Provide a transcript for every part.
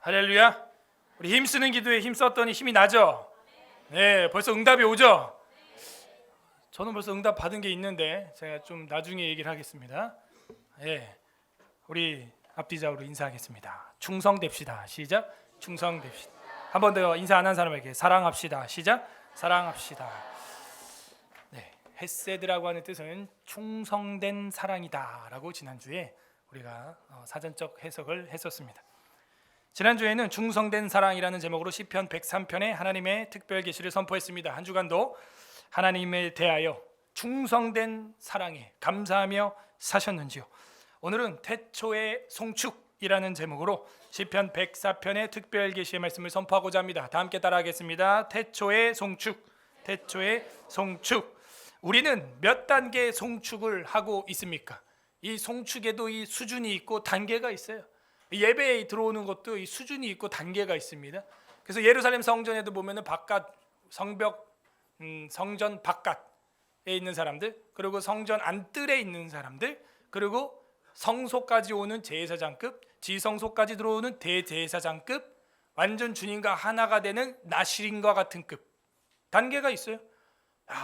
할렐루야. 우리 힘쓰는 기도에 힘썼더니 힘이 나죠? 네, 벌써 응답이 오죠? 저는 벌써 응답 받은 게 있는데 제가 좀 나중에 얘기를 하겠습니다. 네, 우리 앞뒤좌우로 인사하겠습니다. 충성됩시다. 시작. 충성됩시다. 한 번 더 인사 안 한 사람에게 사랑합시다. 시작. 사랑합시다. 네, 헤세드라고 하는 뜻은 충성된 사랑이다라고 지난주에 우리가 사전적 해석을 했었습니다. 지난주에는 충성된 사랑이라는 제목으로 시편 103편에 하나님의 특별 계시를 선포했습니다. 한 주간도 하나님에 대하여 충성된 사랑에 감사하며 사셨는지요. 오늘은 태초의 송축이라는 제목으로 시편 104편의 특별 계시의 말씀을 선포하고자 합니다. 다 함께 따라하겠습니다. 태초의 송축, 태초의 송축. 우리는 몇 단계의 송축을 하고 있습니까? 이 송축에도 이 수준이 있고 단계가 있어요. 예배에 들어오는 것도 이 수준이 있고 단계가 있습니다. 그래서 예루살렘 성전에도 보면은 바깥 성벽, 성전 바깥에 있는 사람들, 그리고 성전 안뜰에 있는 사람들, 그리고 성소까지 오는 제사장급, 지성소까지 들어오는 대제사장급, 완전 주님과 하나가 되는 나실인과 같은 급 단계가 있어요.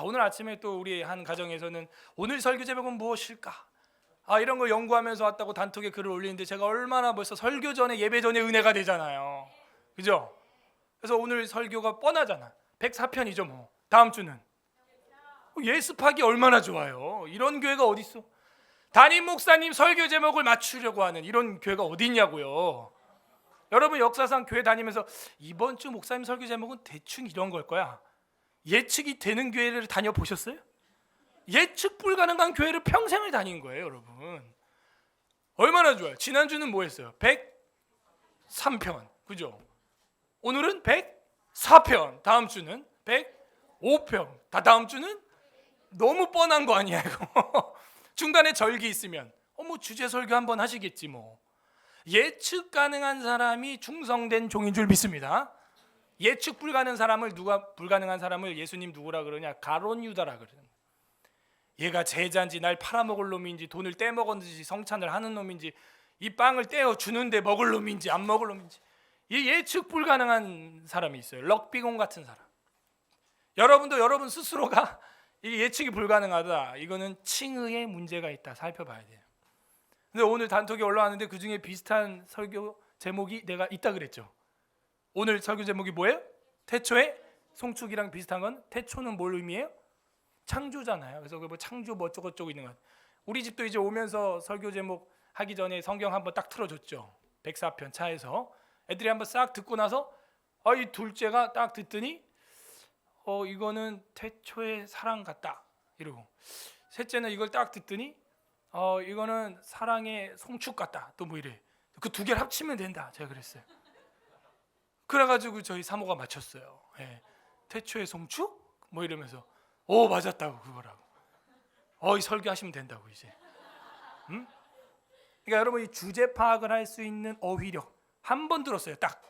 오늘 아침에 또 우리 한 가정에서는 오늘 설교 제목은 무엇일까? 이런 걸 연구하면서 왔다고 단톡에 글을 올리는데 제가 얼마나 벌써 설교 전에 예배 전에 은혜가 되잖아요. 그죠? 그래서 오늘 설교가 뻔하잖아. 104편이죠 뭐. 다음 주는 예습하기 얼마나 좋아요. 이런 교회가 어디 있어? 담임 목사님 설교 제목을 맞추려고 하는 이런 교회가 어디 있냐고요. 여러분 역사상 교회 다니면서 이번 주 목사님 설교 제목은 대충 이런 걸 거야. 예측이 되는 교회를 다녀보셨어요? 예측 불가능한 교회를 평생을 다닌 거예요, 여러분. 얼마나 좋아요. 지난주는 뭐 했어요? 103편. 그죠? 오늘은 104편. 다음 주는 105편. 다음 주는 너무 뻔한 거 아니야, 이거. 중간에 절기 있으면 뭐 주제 설교 한번 하시겠지 뭐. 예측 가능한 사람이 충성된 종인 줄 믿습니다. 예측 불가능한 사람을 예수님 누구라 그러냐? 가론 유다라 그러는. 얘가 제자인지 날 팔아먹을 놈인지 돈을 떼먹었는지 성찬을 하는 놈인지 이 빵을 떼어 주는데 먹을 놈인지 안 먹을 놈인지 이 예측 불가능한 사람이 있어요. 럭비공 같은 사람. 여러분도 여러분 스스로가 이 예측이 불가능하다. 이거는 칭의의 문제가 있다. 살펴봐야 돼요. 근데 오늘 단톡에 올라왔는데 그중에 비슷한 설교 제목이 내가 있다 그랬죠. 오늘 설교 제목이 뭐예요? 태초의 송축이랑 비슷한 건 태초는 뭘 의미해요? 창조잖아요. 그래서 뭐 창조 뭐 어쩌고저쩌고 있는 것. 우리 집도 이제 오면서 설교 제목 하기 전에 성경 한번 딱 틀어줬죠. 104편 차에서 애들이 한번 싹 듣고 나서 이 둘째가 딱 듣더니 이거는 태초의 사랑 같다 이러고, 셋째는 이걸 딱 듣더니 이거는 사랑의 송축 같다 또 뭐 이래. 그 두 개를 합치면 된다 제가 그랬어요. 그래가지고 저희 사모가 맞췄어요. 태초의 송축 뭐 이러면서 맞았다고 그거라고. 이 설교하시면 된다고 이제. 그러니까 여러분 이 주제 파악을 할 수 있는 어휘력 한 번 들었어요. 딱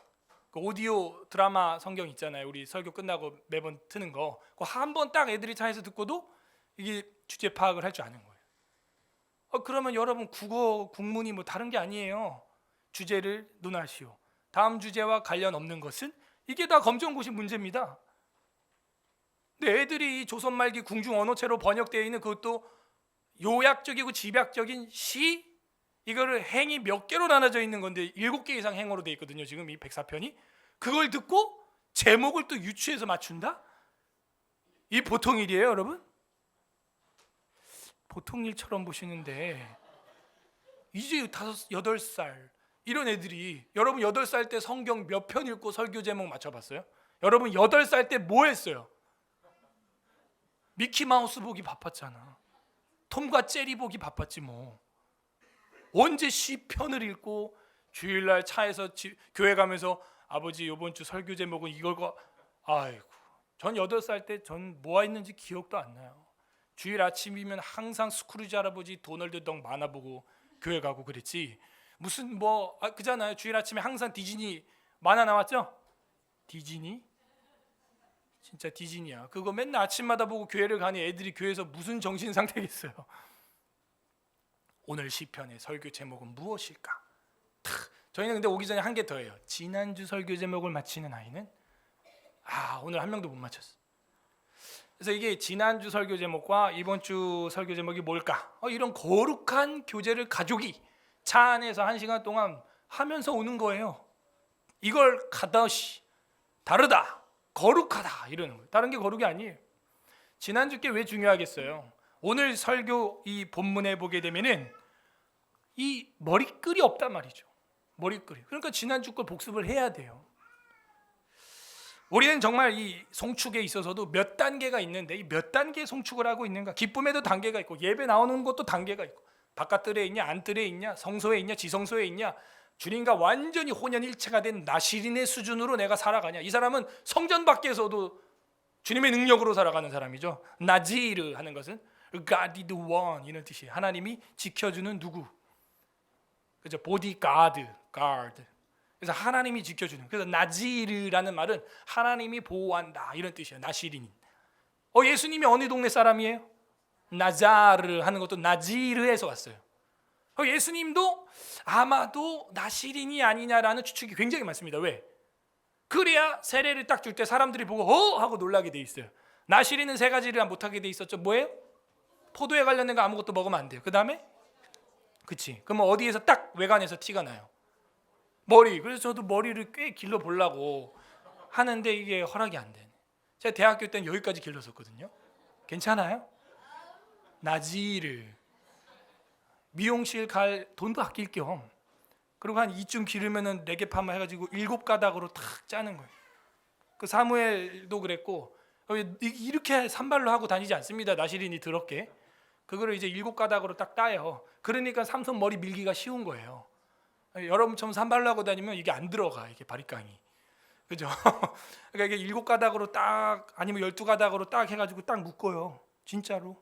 그 오디오 드라마 성경 있잖아요. 우리 설교 끝나고 매번 트는 거. 그거 한 번 딱 애들이 차에서 듣고도 이게 주제 파악을 할 줄 아는 거예요. 그러면 여러분 국어 국문이 뭐 다른 게 아니에요. 주제를 논하시오. 다음 주제와 관련 없는 것은 이게 다 검정고시 문제입니다. 근데 애들이 조선 말기 궁중 언어체로 번역되어 있는 그것도 요약적이고 집약적인 시, 이거를 행이 몇 개로 나눠져 있는 건데 7개 이상 행어로 되어 있거든요. 지금 이 104편이. 그걸 듣고 제목을 또 유추해서 맞춘다? 이 보통 일이에요, 여러분? 보통 일처럼 보시는데 이제 5, 8살 이런 애들이, 여러분 8살 때 성경 몇 편 읽고 설교 제목 맞춰봤어요? 여러분 8살 때 뭐 했어요? 미키마우스 보기 바빴잖아. 톰과 제리 보기 바빴지 뭐. 언제 시편을 읽고 주일날 차에서 교회 가면서 아버지 이번 주 설교 제목은 이걸거. 아이고, 전 8살 때 전 뭐 했는지 기억도 안 나요. 주일 아침이면 항상 스크루지 할아버지 도널드 덕 만화 보고 교회 가고 그랬지. 무슨 그잖아요. 주일 아침에 항상 디즈니 만화 나왔죠? 디즈니? 진짜 디즈니야. 그거 맨날 아침마다 보고 교회를 가니 애들이 교회에서 무슨 정신 상태겠어요. 오늘 시편의 설교 제목은 무엇일까? 저희는 근데 오기 전에 한 개 더해요. 지난주 설교 제목을 맞히는 아이는 오늘 한 명도 못 맞췄어. 그래서 이게 지난주 설교 제목과 이번 주 설교 제목이 뭘까? 이런 거룩한 교제를 가족이 차 안에서 1시간 동안 하면서 오는 거예요. 이걸 가다시 다르다, 거룩하다 이러는 거예요. 다른 게 거룩이 아니에요. 지난주 게 왜 중요하겠어요? 오늘 설교 이 본문에 보게 되면은 이 머리글이 없단 말이죠. 머리글이. 그러니까 지난주 걸 복습을 해야 돼요. 우리는 정말 이 송축에 있어서도 몇 단계가 있는데 이 몇 단계 송축을 하고 있는가? 기쁨에도 단계가 있고 예배 나오는 것도 단계가 있고 바깥뜰에 있냐 안뜰에 있냐 성소에 있냐 지성소에 있냐 주님과 완전히 혼연일체가 된 나시린의 수준으로 내가 살아가냐. 이 사람은 성전 밖에서도 주님의 능력으로 살아가는 사람이죠. 나지르 하는 것은 God is the one 이런 뜻이에요. 하나님이 지켜주는 누구. 그죠? 보디가드, 가드. 그래서 하나님이 지켜주는. 그래서 나지르라는 말은 하나님이 보호한다 이런 뜻이에요. 나시린. 예수님이 어느 동네 사람이에요? 나자르 하는 것도 나지르에서 왔어요. 예수님도 아마도 나시린이 아니냐라는 추측이 굉장히 많습니다. 왜? 그래야 세례를 딱 줄 때 사람들이 보고 하고 놀라게 돼 있어요. 나시린은 3가지를 못하게 돼 있었죠. 뭐예요? 포도에 관련된 거 아무것도 먹으면 안 돼요. 그 다음에 그치. 그러면 어디에서 딱 외관에서 티가 나요? 머리. 그래서 저도 머리를 꽤 길러 보려고 하는데 이게 허락이 안 되네. 제가 대학교 때는 여기까지 길렀었거든요. 괜찮아요? 나지르. 미용실 갈 돈도 아낄 겸 그리고 한 이쯤 기르면은 4개 파마 해가지고 7가닥으로 탁 짜는 거예요. 그 사무엘도 그랬고 이렇게 산발로 하고 다니지 않습니다. 나시린이 더럽게. 그거를 이제 7가닥으로 딱 따요. 그러니까 삼손 머리 밀기가 쉬운 거예요. 여러분처럼 산발로 하고 다니면 이게 안 들어가. 이게 바리깡이. 그죠? 그러니까 이게 7가닥으로 딱 아니면 12가닥으로 딱 해가지고 딱 묶어요. 진짜로.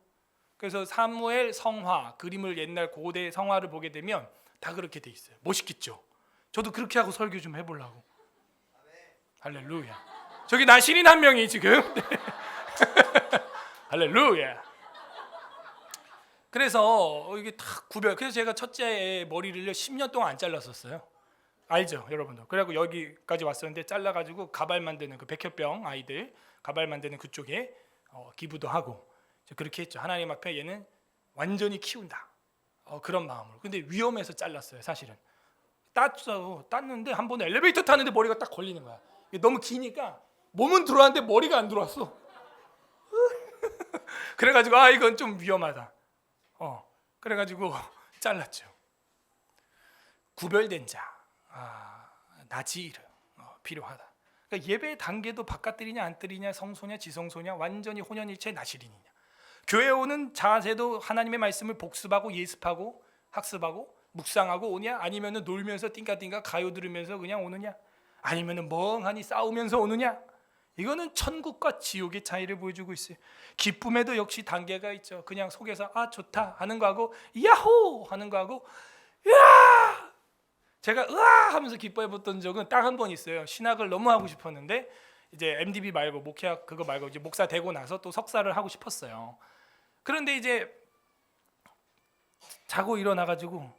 그래서 사무엘 성화 그림을 옛날 고대 성화를 보게 되면 다 그렇게 돼 있어요. 멋있겠죠? 저도 그렇게 하고 설교 좀 해보려고. 할렐루야. 저기 나시린 한 명이 지금. 할렐루야. 그래서 이게 탁 구별. 그래서 제가 첫째 머리를 10년 동안 안 잘랐었어요. 알죠, 여러분들. 그래고 여기까지 왔었는데 잘라가지고 가발 만드는 그 백혈병 아이들 가발 만드는 그쪽에 기부도 하고 그렇게 했죠. 하나님 앞에 얘는 완전히 키운다. 그런 마음으로. 근데 위험해서 잘랐어요, 사실은. 땄는데 한 번에 엘리베이터 타는데 머리가 딱 걸리는 거야. 너무 기니까 몸은 들어왔는데 머리가 안 들어왔어. 그래가지고 이건 좀 위험하다. 그래가지고 잘랐죠. 구별된 자, 나지르 필요하다. 그러니까 예배 단계도 바깥들이냐 안들이냐 성소냐 지성소냐 완전히 혼연일체 나시린이냐. 교회 오는 자세도 하나님의 말씀을 복습하고 예습하고 학습하고 묵상하고 오냐 아니면은 놀면서 띵까띵까 가요 들으면서 그냥 오느냐 아니면은 멍하니 싸우면서 오느냐. 이거는 천국과 지옥의 차이를 보여주고 있어요. 기쁨에도 역시 단계가 있죠. 그냥 속에서 좋다 하는 거하고 야호 하는 거하고 야 제가 으아 하면서 기뻐해 봤던 적은 딱 한 번 있어요. 신학을 너무 하고 싶었는데 이제 MDB 말고 목회학 그거 말고 이제 목사 되고 나서 또 석사를 하고 싶었어요. 그런데 이제 자고 일어나가지고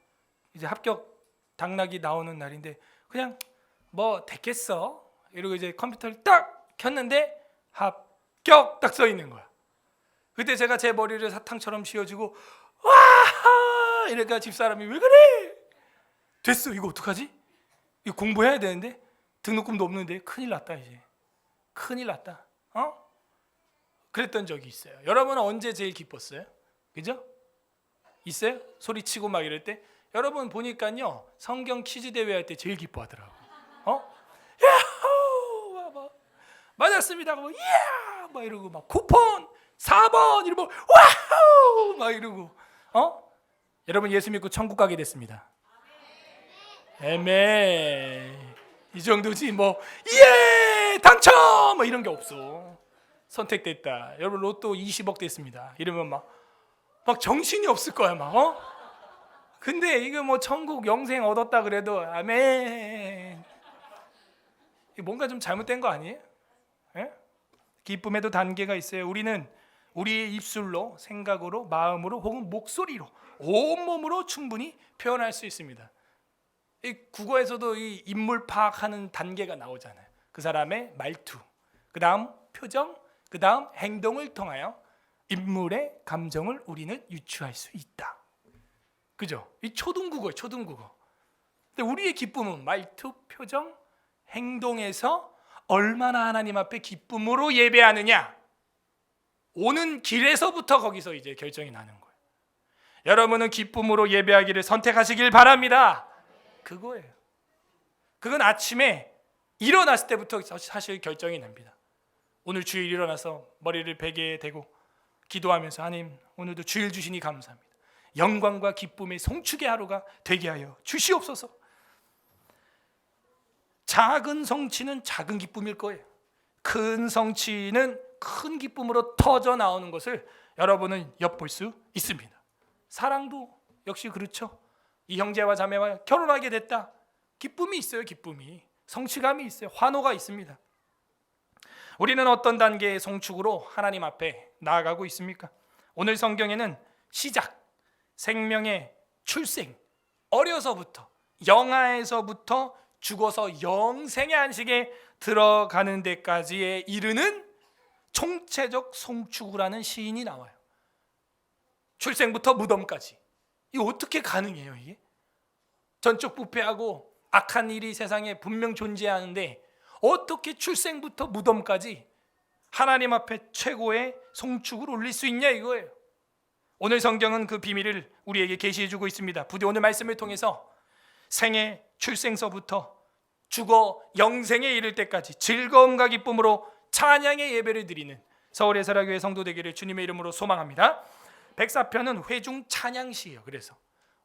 이제 합격 당락이 나오는 날인데 그냥 뭐 됐겠어 이러고 이제 컴퓨터를 딱 켰는데 합격 딱 써 있는 거야. 그때 제가 제 머리를 사탕처럼 씌워주고 와 이러니까 집사람이 왜 그래? 됐어. 이거 어떡하지? 이거 공부해야 되는데 등록금도 없는데 큰일 났다. 이제 큰일 났다. 그랬던 적이 있어요. 여러분은 언제 제일 기뻤어요? 그죠? 있어요? 소리치고 막 이럴 때 여러분 보니까요 성경 퀴즈 대회 할 때 제일 기뻐하더라고. 야호 맞았습니다. 뭐 이야 막 이러고 막 쿠폰 4번 이러고 와우 막 이러고 여러분 예수 믿고 천국 가게 됐습니다. 아멘. 이 정도지 뭐 예 당첨 뭐 이런 게 없어. 선택됐다. 여러분 로또 20억 됐습니다. 이러면 막 정신이 없을 거야 막 근데 이거 뭐 천국 영생 얻었다 그래도 아멘. 뭔가 좀 잘못된 거 아니에요? 예? 기쁨에도 단계가 있어요. 우리는 우리의 입술로 생각으로 마음으로 혹은 목소리로 온몸으로 충분히 표현할 수 있습니다. 이 국어에서도 이 인물 파악하는 단계가 나오잖아요. 그 사람의 말투, 그 다음 표정, 그 다음 행동을 통하여 인물의 감정을 우리는 유추할 수 있다. 그죠? 이 초등국어예요, 초등국어. 근데 우리의 기쁨은 말투, 표정, 행동에서 얼마나 하나님 앞에 기쁨으로 예배하느냐, 오는 길에서부터 거기서 이제 결정이 나는 거예요. 여러분은 기쁨으로 예배하기를 선택하시길 바랍니다. 그거예요. 그건 아침에 일어났을 때부터 사실 결정이 납니다. 오늘 주일 일어나서 머리를 베개에 대고 기도하면서 하나님 오늘도 주일 주시니 감사합니다. 영광과 기쁨의 송축의 하루가 되게 하여 주시옵소서. 작은 성취는 작은 기쁨일 거예요. 큰 성취는 큰 기쁨으로 터져 나오는 것을 여러분은 엿볼 수 있습니다. 사랑도 역시 그렇죠. 이 형제와 자매와 결혼하게 됐다. 기쁨이 있어요. 기쁨이. 성취감이 있어요. 환호가 있습니다. 우리는 어떤 단계의 성축으로 하나님 앞에 나아가고 있습니까? 오늘 성경에는 시작, 생명의 출생, 어려서부터 영아에서부터 죽어서 영생의 안식에 들어가는 데까지에 이르는 총체적 성축을 하는 시인이 나와요. 출생부터 무덤까지. 이게 어떻게 가능해요? 이게 전적 부패하고 악한 일이 세상에 분명 존재하는데 어떻게 출생부터 무덤까지 하나님 앞에 최고의 송축을 올릴 수 있냐 이거예요. 오늘 성경은 그 비밀을 우리에게 계시해 주고 있습니다. 부디 오늘 말씀을 통해서 생애 출생서부터 죽어 영생에 이를 때까지 즐거움과 기쁨으로 찬양의 예배를 드리는 서울의 사랑교회 성도 되기를 주님의 이름으로 소망합니다. 104편은 회중 찬양시예요. 그래서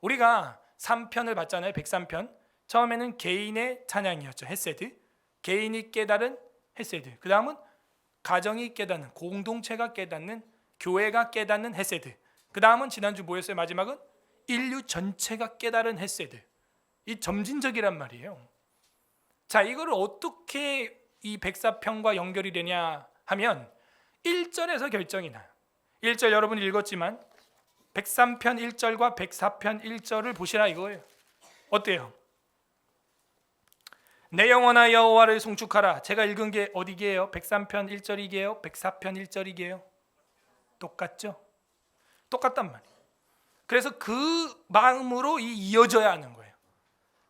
우리가 3편을 봤잖아요. 103편. 처음에는 개인의 찬양이었죠. 헤세드. 개인이 깨달은 헤세드. 그 다음은 가정이 깨닫는, 공동체가 깨닫는, 교회가 깨닫는 헤세드. 그 다음은 지난주 뭐였어요? 마지막은 인류 전체가 깨달은 헤세드. 이 점진적이란 말이에요. 자, 이거를 어떻게 이 104편과 연결이 되냐 하면 1절에서 결정이 나요. 1절 여러분 읽었지만 103편 1절과 104편 1절을 보시라 이거예요. 어때요? 내 영혼아 여호와를 송축하라. 제가 읽은 게 어디게요? 103편 1절이게요? 104편 1절이게요? 똑같죠? 똑같단 말이에요. 그래서 그 마음으로 이어져야 하는 거예요.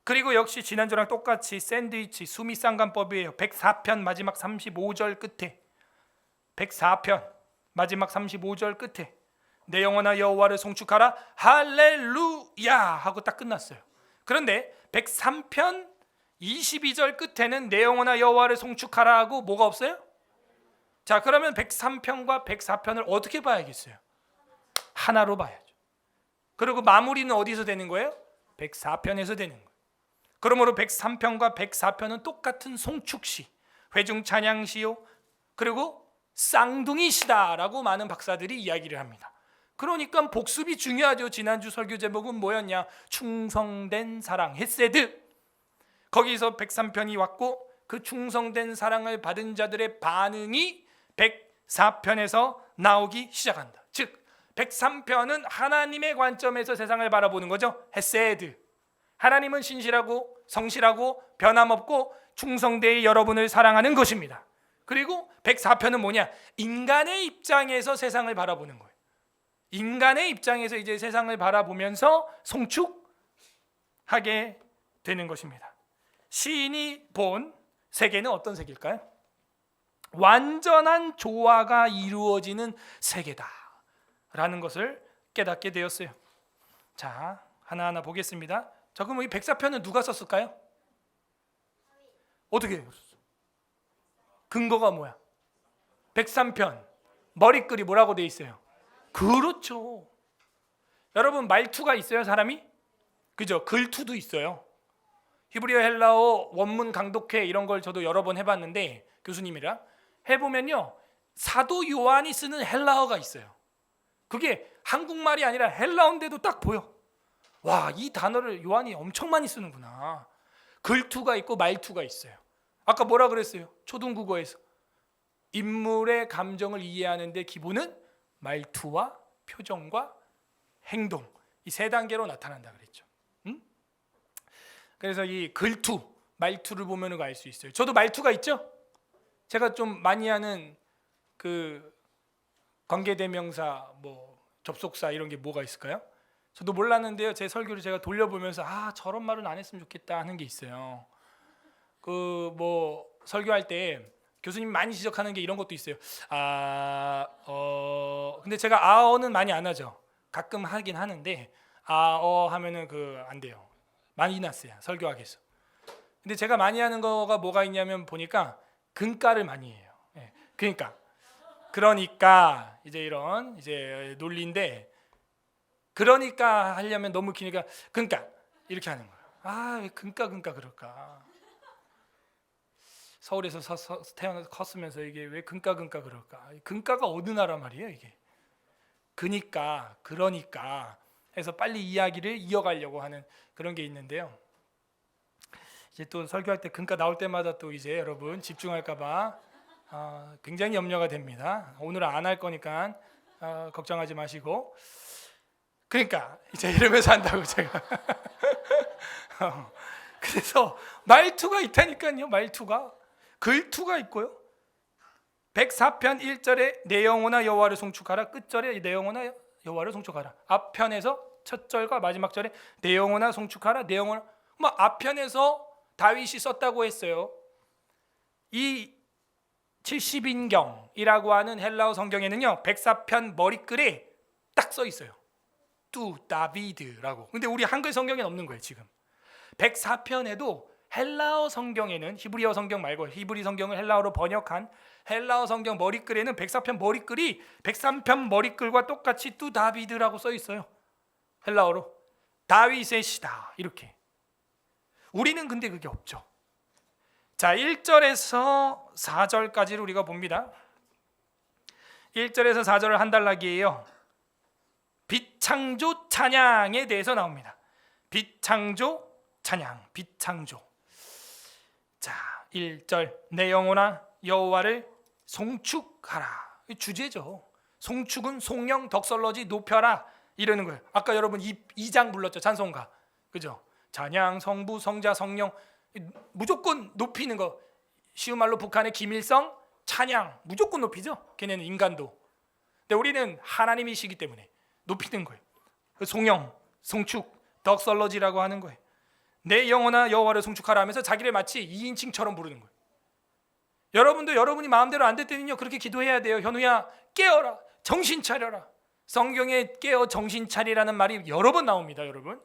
그리고 역시 지난주랑 똑같이 샌드위치 수미상관법이에요. 104편 마지막 35절 끝에 104편 마지막 35절 끝에 내 영혼아 여호와를 송축하라 할렐루야 하고 딱 끝났어요. 그런데 103편 22절 끝에는 내 영혼아 여호와를 송축하라 하고 뭐가 없어요? 자, 그러면 103편과 104편을 어떻게 봐야겠어요? 하나로 봐야죠. 그리고 마무리는 어디서 되는 거예요? 104편에서 되는 거예요. 그러므로 103편과 104편은 똑같은 송축시, 회중 찬양시요, 그리고 쌍둥이시다라고 많은 박사들이 이야기를 합니다. 그러니까 복습이 중요하죠. 지난주 설교 제목은 뭐였냐? 충성된 사랑, 헤세드. 거기서 103편이 왔고 그 충성된 사랑을 받은 자들의 반응이 104편에서 나오기 시작한다. 즉 103편은 하나님의 관점에서 세상을 바라보는 거죠. 헤세드. 하나님은 신실하고 성실하고 변함없고 충성되이 여러분을 사랑하는 것입니다. 그리고 104편은 뭐냐? 인간의 입장에서 세상을 바라보는 거예요. 인간의 입장에서 이제 세상을 바라보면서 송축하게 되는 것입니다. 시인이 본 세계는 어떤 세계일까요? 완전한 조화가 이루어지는 세계다라는 것을 깨닫게 되었어요. 자, 하나하나 보겠습니다. 자, 그럼 이 104편은 누가 썼을까요? 어떻게 해요? 근거가 뭐야? 103편 머리글이 뭐라고 돼 있어요? 그렇죠. 여러분 말투가 있어요, 사람이? 그죠? 글투도 있어요. 히브리어 헬라어 원문 강독회 이런 걸 저도 여러 번 해봤는데 교수님이랑 해보면요, 사도 요한이 쓰는 헬라어가 있어요. 그게 한국말이 아니라 헬라어인데도 딱 보여. 와, 이 단어를 요한이 엄청 많이 쓰는구나. 글투가 있고 말투가 있어요. 아까 뭐라 그랬어요? 초등국어에서 인물의 감정을 이해하는 데 기본은 말투와 표정과 행동, 이 세 단계로 나타난다 그랬죠. 그래서 이 글투, 말투를 보면 알 수 있어요. 저도 말투가 있죠. 제가 좀 많이 하는 그 관계대명사, 뭐 접속사 이런 게 뭐가 있을까요? 저도 몰랐는데요. 제 설교를 제가 돌려보면서 저런 말은 안 했으면 좋겠다 하는 게 있어요. 그 뭐 설교할 때 교수님 많이 지적하는 게 이런 것도 있어요. 근데 제가 아어는 많이 안 하죠. 가끔 하긴 하는데 하면은 안 돼요. 많이 났어요. 설교하겠어. 근데 제가 많이 하는 거가 뭐가 있냐면 보니까 근가를 많이 해요. 그러니까 이제 이런 이제 논리인데, 그러니까 하려면 너무 기니까 그러니까 이렇게 하는 거예요. 왜 그러니까 그럴까? 서울에서 태어나서 컸으면서 이게 왜 그러니까 그럴까? 그러니까가 어느 나라 말이에요 이게? 그러니까 해서 빨리 이야기를 이어가려고 하는 그런 게 있는데요. 이제 또 설교할 때 그러니까 나올 때마다 또 이제 여러분 집중할까봐 굉장히 염려가 됩니다. 오늘은 안 할 거니까 걱정하지 마시고. 그러니까 이제 이러면서 한다고 제가. 그래서 말투가 있다니까요. 말투가 글투가 있고요. 104편 1절에 내 영혼아 여호와를 송축하라, 끝절에 내 영혼아 여호와를 송축하라. 앞편에서 첫 절과 마지막 절에 내 영혼아 송축하라, 내 영혼아. 앞편에서 다윗이 썼다고 했어요. 이 70인경이라고 하는 헬라어 성경에는요 104편 머리글에 딱 써 있어요. 뚜 다비드라고. 근데 우리 한글 성경에는 없는 거예요. 지금 104편에도 헬라어 성경에는, 히브리어 성경 말고 히브리 성경을 헬라어로 번역한 헬라어 성경 머리글에는 104편 머리글이 103편 머리글과 똑같이 뚜 다비드라고 써 있어요. 헬라어로 다윗의 시다 이렇게. 우리는 근데 그게 없죠. 자, 1절에서 4절까지를 우리가 봅니다. 1절에서 4절을 한 단락이에요. 빛창조 찬양에 대해서 나옵니다. 빛창조 찬양, 빛창조. 자, 1절 내 영혼아 여호와를 송축하라. 주제죠. 송축은 송영 덕설러지 높여라 이러는 거예요. 아까 여러분 2장 불렀죠. 찬송가. 그죠? 찬양, 성부, 성자, 성령 무조건 높이는 거. 쉬운 말로 북한의 김일성 찬양 무조건 높이죠. 걔네는 인간도. 근데 우리는 하나님이시기 때문에 높이는 거예요. 송영, 송축, 덕설러지라고 하는 거예요. 내 영혼아 여호와를 송축하라 하면서 자기를 마치 2인칭처럼 부르는 거예요. 여러분도 여러분이 마음대로 안 될 때는요 그렇게 기도해야 돼요. 현우야 깨어라, 정신 차려라. 성경에 깨어 정신 차리라는 말이 여러 번 나옵니다. 여러분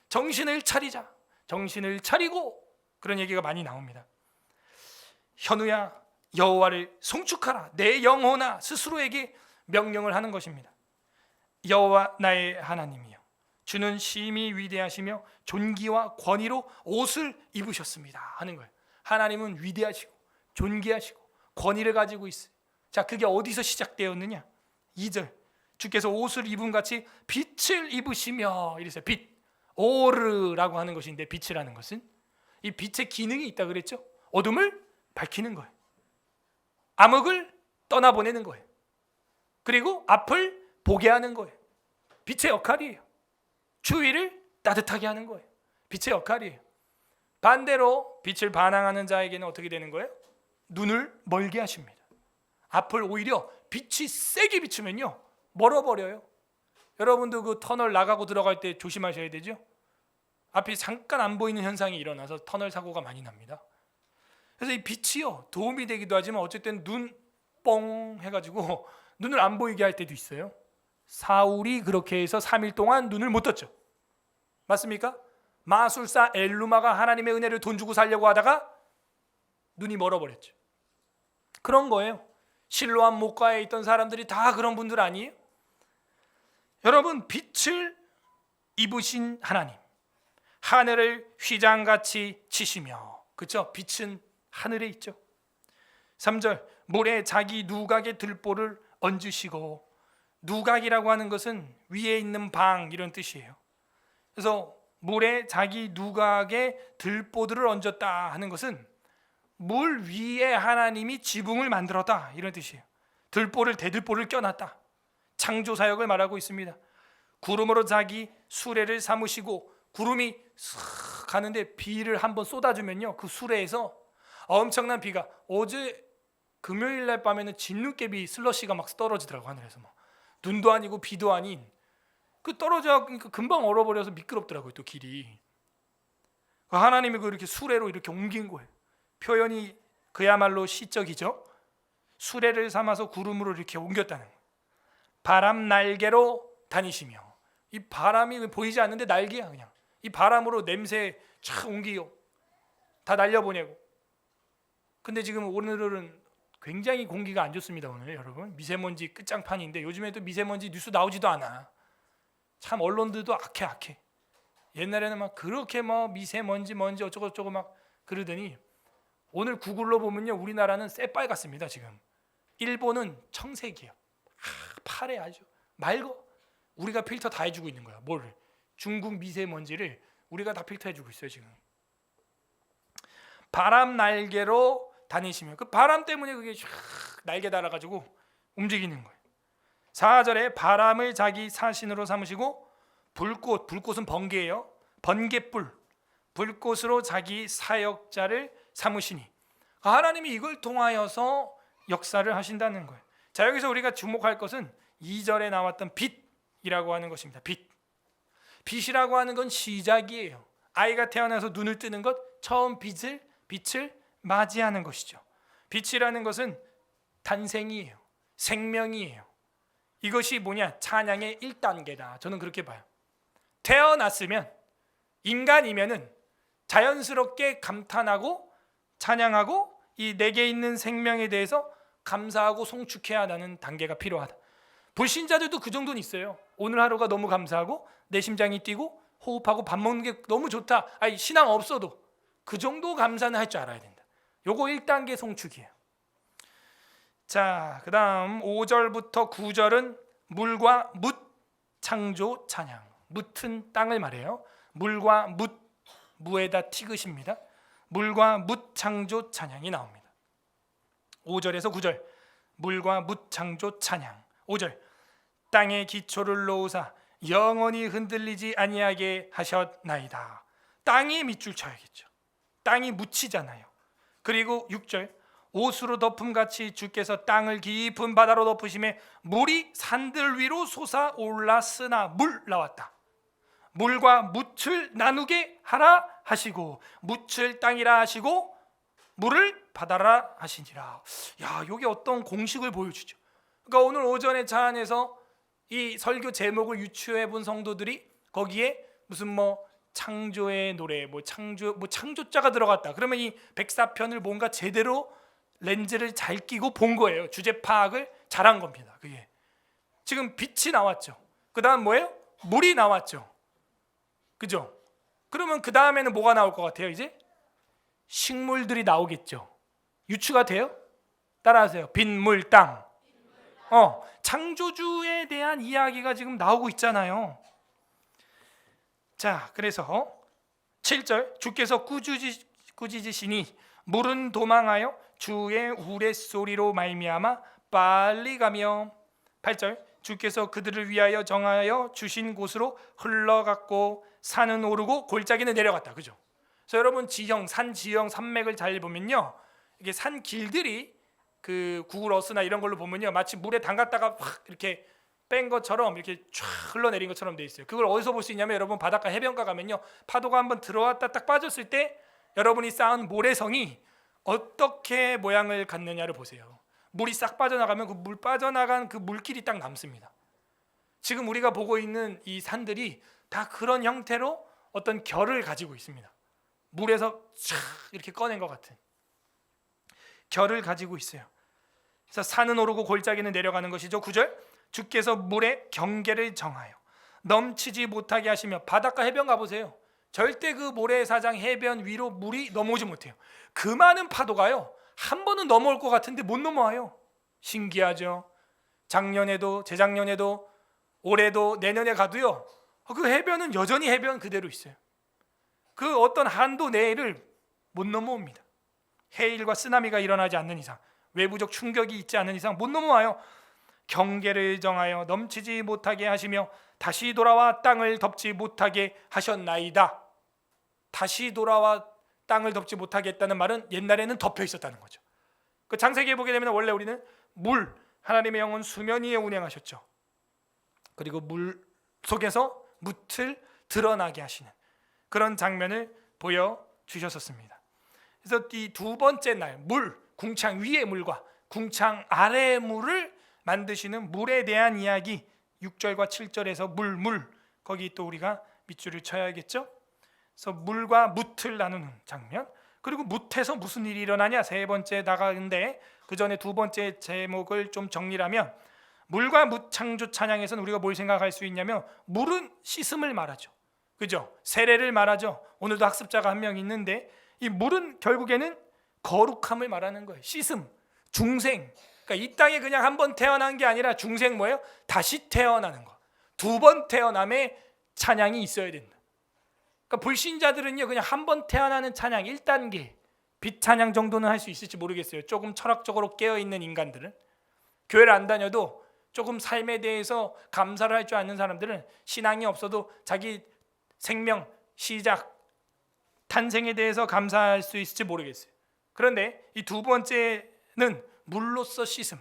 정신을 차리자, 정신을 차리고 그런 얘기가 많이 나옵니다. 현우야 여호와를 송축하라, 내 영혼아 스스로에게 명령을 하는 것입니다. 여호와 나의 하나님이여, 주는 심히 위대하시며 존귀와 권위로 옷을 입으셨습니다 하는 거예요. 하나님은 위대하시고 존귀하시고 권위를 가지고 있어요. 자, 그게 어디서 시작되었느냐? 2절 주께서 옷을 입은 같이 빛을 입으시며 이랬어요. 빛, 오르라고 하는 것인데 빛이라는 것은 이 빛의 기능이 있다 그랬죠. 어둠을 밝히는 거예요. 암흑을 떠나보내는 거예요. 그리고 앞을 보게 하는 거예요. 빛의 역할이에요. 추위를 따뜻하게 하는 거예요. 빛의 역할이에요. 반대로 빛을 반항하는 자에게는 어떻게 되는 거예요? 눈을 멀게 하십니다. 앞을 오히려 빛이 세게 비추면요 멀어버려요. 여러분도 그 터널 나가고 들어갈 때 조심하셔야 되죠. 앞이 잠깐 안 보이는 현상이 일어나서 터널 사고가 많이 납니다. 그래서 이 빛이요 도움이 되기도 하지만 어쨌든 눈 뻥 해가지고 눈을 안 보이게 할 때도 있어요. 사울이 그렇게 해서 3일 동안 눈을 못 떴죠. 맞습니까? 마술사 엘루마가 하나님의 은혜를 돈 주고 살려고 하다가 눈이 멀어버렸죠. 그런 거예요. 실로암 목가에 있던 사람들이 다 그런 분들 아니에요? 여러분 빛을 입으신 하나님, 하늘을 휘장같이 치시며, 그렇죠? 빛은 하늘에 있죠. 3절 물에 자기 누각의 들보를 얹으시고, 누각이라고 하는 것은 위에 있는 방 이런 뜻이에요. 그래서 물에 자기 누각의 들보들을 얹었다 하는 것은 물 위에 하나님이 지붕을 만들었다 이런 뜻이에요. 들보를 대들보를 껴놨다. 창조 사역을 말하고 있습니다. 구름으로 자기 수레를 삼으시고 구름이 슥 가는데 비를 한번 쏟아주면요, 그 수레에서 엄청난 비가, 어제 금요일 날 밤에는 진눈깨비 슬러시가 막 떨어지더라고. 하늘에서 막 눈도 아니고 비도 아닌 그 떨어져, 그러니까 금방 얼어버려서 미끄럽더라고요. 또 길이. 하나님이 그 이렇게 수레로 이렇게 옮긴 거예요. 표현이 그야말로 시적이죠. 수레를 삼아서 구름으로 이렇게 옮겼다는 거예요. 바람 날개로 다니시며, 이 바람이 보이지 않는데 날개야. 그냥 이 바람으로 냄새 촥 옮기요. 다 날려보내고. 근데 지금 오늘은 굉장히 공기가 안 좋습니다. 오늘 여러분 미세먼지 끝장판인데, 요즘에 또 미세먼지 뉴스 나오지도 않아. 참 언론들도 악해. 옛날에는 막 그렇게 뭐 미세먼지 먼지 어쩌고저쩌고 막 그러더니 오늘 구글로 보면요, 우리나라는 새빨갛습니다. 지금 일본은 청색이에요. 파래 아주 맑어. 우리가 필터 다 해주고 있는 거야. 뭘? 중국 미세먼지를 우리가 다 필터해주고 있어요 지금. 바람 날개로 다니시며, 그 바람 때문에 그게 쫙 날개 달아가지고 움직이는 거예요. 4절에 바람을 자기 사신으로 삼으시고 불꽃은 번개예요. 번개불, 불꽃으로 자기 사역자를 삼으시니, 하나님이 이걸 통하여서 역사를 하신다는 거예요. 자, 여기서 우리가 주목할 것은 2절에 나왔던 빛이라고 하는 것입니다. 빛이라고 하는 건 시작이에요. 아이가 태어나서 눈을 뜨는 것, 처음 빛을 맞이하는 것이죠. 빛이라는 것은 탄생이에요. 생명이에요. 이것이 뭐냐? 찬양의 1단계다. 저는 그렇게 봐요. 태어났으면, 인간이면은 자연스럽게 감탄하고 찬양하고 이 내게 있는 생명에 대해서 감사하고 송축해야 하는 단계가 필요하다. 불신자들도 그 정도는 있어요. 오늘 하루가 너무 감사하고 내 심장이 뛰고 호흡하고 밥 먹는 게 너무 좋다. 아니, 신앙 없어도 그 정도 감사는 할 줄 알아야 된다. 요거 1단계 송축이에요. 자, 그 다음 5절부터 9절은 물과 뭇 창조 찬양. 뭇은 땅을 말해요. 물과 무에다 티귿입니다. 물과 뭇 창조 찬양이 나옵니다. 5절에서 9절, 물과 뭇 창조 찬양. 5절, 땅의 기초를 놓으사 영원히 흔들리지 아니하게 하셨나이다. 땅이 밑줄 쳐야겠죠. 땅이 묻히잖아요. 그리고 6절, 옷으로 덮음같이 주께서 땅을 깊은 바다로 덮으심에 물이 산들 위로 솟아올랐으나, 물 나왔다. 물과 묻을 나누게 하라 하시고, 묻을 땅이라 하시고 물을 바다라 하시니라. 야, 여기 어떤 공식을 보여주죠. 그러니까 오늘 오전에 차 안에서 이 설교 제목을 유추해 본 성도들이 거기에 무슨 뭐 창조의 노래, 창조자가 들어갔다. 그러면 이 백사편을 뭔가 제대로 렌즈를 잘 끼고 본 거예요. 주제 파악을 잘한 겁니다. 그게 지금 빛이 나왔죠. 그 다음 뭐예요? 물이 나왔죠. 그죠? 그러면 그 다음에는 뭐가 나올 것 같아요? 이제 식물들이 나오겠죠. 유추가 돼요? 따라하세요. 빛, 물, 땅. 창조주에 대한 이야기가 지금 나오고 있잖아요. 자, 그래서 7절, 주께서 꾸짖으시니 물은 도망하여 주의 우레소리로 말미암아 빨리 가며. 8절, 주께서 그들을 위하여 정하여 주신 곳으로 흘러갔고 산은 오르고 골짜기는 내려갔다. 그죠? 그래서 여러분 산 지형, 산맥을 잘 보면요, 이게 산 길들이 그 구글 어스나 이런 걸로 보면요, 마치 물에 담갔다가 확 이렇게 뺀 것처럼 이렇게 쫙 흘러내린 것처럼 돼 있어요. 그걸 어디서 볼 수 있냐면, 여러분 바닷가 해변가 가면요, 파도가 한번 들어왔다 딱 빠졌을 때 여러분이 쌓은 모래성이 어떻게 모양을 갖느냐를 보세요. 물이 싹 빠져나가면 그 물 빠져나간 그 물길이 딱 남습니다. 지금 우리가 보고 있는 이 산들이 다 그런 형태로 어떤 결을 가지고 있습니다. 물에서 촥 이렇게 꺼낸 것 같은 결을 가지고 있어요. 그래서 산은 오르고 골짜기는 내려가는 것이죠. 9절, 주께서 물의 경계를 정하여 넘치지 못하게 하시며. 바닷가 해변 가보세요. 절대 그 모래사장 해변 위로 물이 넘어오지 못해요. 그 많은 파도가요, 한 번은 넘어올 것 같은데 못 넘어와요. 신기하죠. 작년에도 재작년에도 올해도 내년에 가도요, 그 해변은 여전히 해변 그대로 있어요. 그 어떤 한도 내를 못 넘어옵니다. 해일과 쓰나미가 일어나지 않는 이상, 외부적 충격이 있지 않은 이상 못 넘어와요. 경계를 정하여 넘치지 못하게 하시며 다시 돌아와 땅을 덮지 못하게 하셨나이다. 다시 돌아와 땅을 덮지 못하게 했다는 말은 옛날에는 덮여 있었다는 거죠. 그 창세기에 보게 되면 원래 우리는 물, 하나님의 영은 수면 위에 운행하셨죠. 그리고 물 속에서 뭇을 드러나게 하시는 그런 장면을 보여주셨었습니다. 그래서 이 두 번째 날 물, 궁창 위의 물과 궁창 아래의 물을 만드시는 물에 대한 이야기 6절과 7절에서 물 거기 또 우리가 밑줄을 쳐야겠죠. 그래서 물과 뭇을 나누는 장면, 그리고 뭇에서 무슨 일이 일어나냐 세 번째 나가는데 그 전에 두 번째 제목을 좀 정리하면 물과 뭇 창조 찬양에서는 우리가 뭘 생각할 수 있냐면 물은 씻음을 말하죠. 그죠? 세례를 말하죠. 오늘도 학습자가 한 명 있는데 이 물은 결국에는 거룩함을 말하는 거예요. 씻음, 중생. 그러니까 이 땅에 그냥 한 번 태어난 게 아니라 중생 뭐예요? 다시 태어나는 거. 두 번 태어남의 찬양이 있어야 된다. 그러니까 불신자들은요 그냥 한 번 태어나는 찬양 1단계 빛 찬양 정도는 할 수 있을지 모르겠어요. 조금 철학적으로 깨어있는 인간들은, 교회를 안 다녀도 조금 삶에 대해서 감사를 할 줄 아는 사람들은 신앙이 없어도 자기 생명, 시작, 탄생에 대해서 감사할 수 있을지 모르겠어요. 그런데 이 두 번째는 물로서 씻음,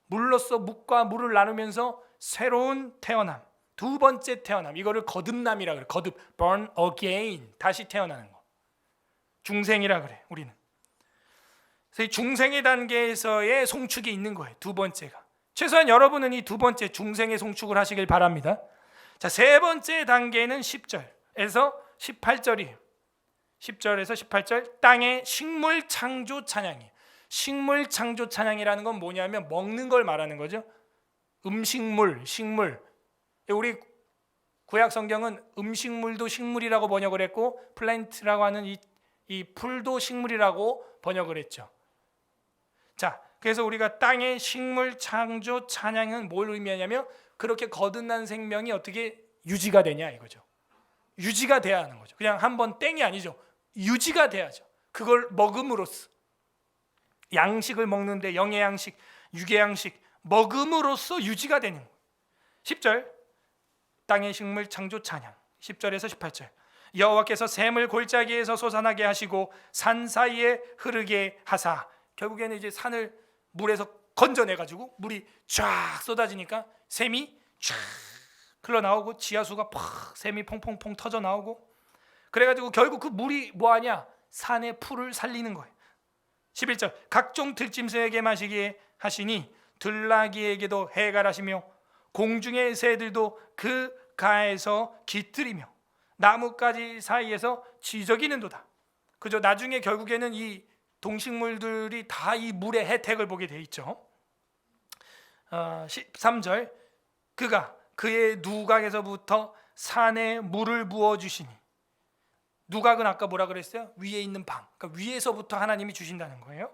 물로서 묵과 물을 나누면서 새로운 태어남, 두 번째 태어남, 이거를 거듭남이라 그래. 거듭, born again, 다시 태어나는 거. 중생이라 그래 우리는. 그래서 이 중생의 단계에서의 송축이 있는 거예요. 두 번째가. 최소한 여러분은 이 두 번째 중생의 송축을 하시길 바랍니다. 자, 세 번째 단계는 10절에서 18절이에요. 10절에서 18절 땅의 식물 창조 찬양이에요. 식물 창조 찬양이라는 건 뭐냐면 먹는 걸 말하는 거죠. 음식물, 식물. 우리 구약 성경은 음식물도 식물이라고 번역을 했고 플랜트라고 하는 이 풀도 식물이라고 번역을 했죠. 자, 그래서 우리가 땅의 식물 창조 찬양은 뭘 의미하냐면 그렇게 거듭난 생명이 어떻게 유지가 되냐 이거죠. 유지가 돼야 하는 거죠. 그냥 한번 땡이 아니죠. 유지가 돼야죠. 그걸 먹음으로써, 양식을 먹는데 영의 양식, 육의 양식 먹음으로써 유지가 되는 거예요. 10절 땅의 식물 창조 찬양 10절에서 18절 여호와께서 샘을 골짜기에서 솟아나게 하시고 산 사이에 흐르게 하사, 결국에는 이제 산을 물에서 건져내가지고 물이 쫙 쏟아지니까 샘이 쫙 흘러나오고 지하수가 팍 샘이 퐁퐁퐁 터져 나오고, 그래가지고 결국 그 물이 뭐하냐, 산의 풀을 살리는 거예요. 11절 각종 들짐승에게 마시게 하시니 들나귀에게도 해갈하시며 공중의 새들도 그 가에서 깃들이며 나뭇가지 사이에서 지저귀는도다. 그죠? 나중에 결국에는 이 동식물들이 다 이 물의 혜택을 보게 돼 있죠. 13절 그가 그의 누각에서부터 산에 물을 부어주시니, 누각은 아까 뭐라 그랬어요? 위에 있는 방, 그러니까 위에서부터 하나님이 주신다는 거예요.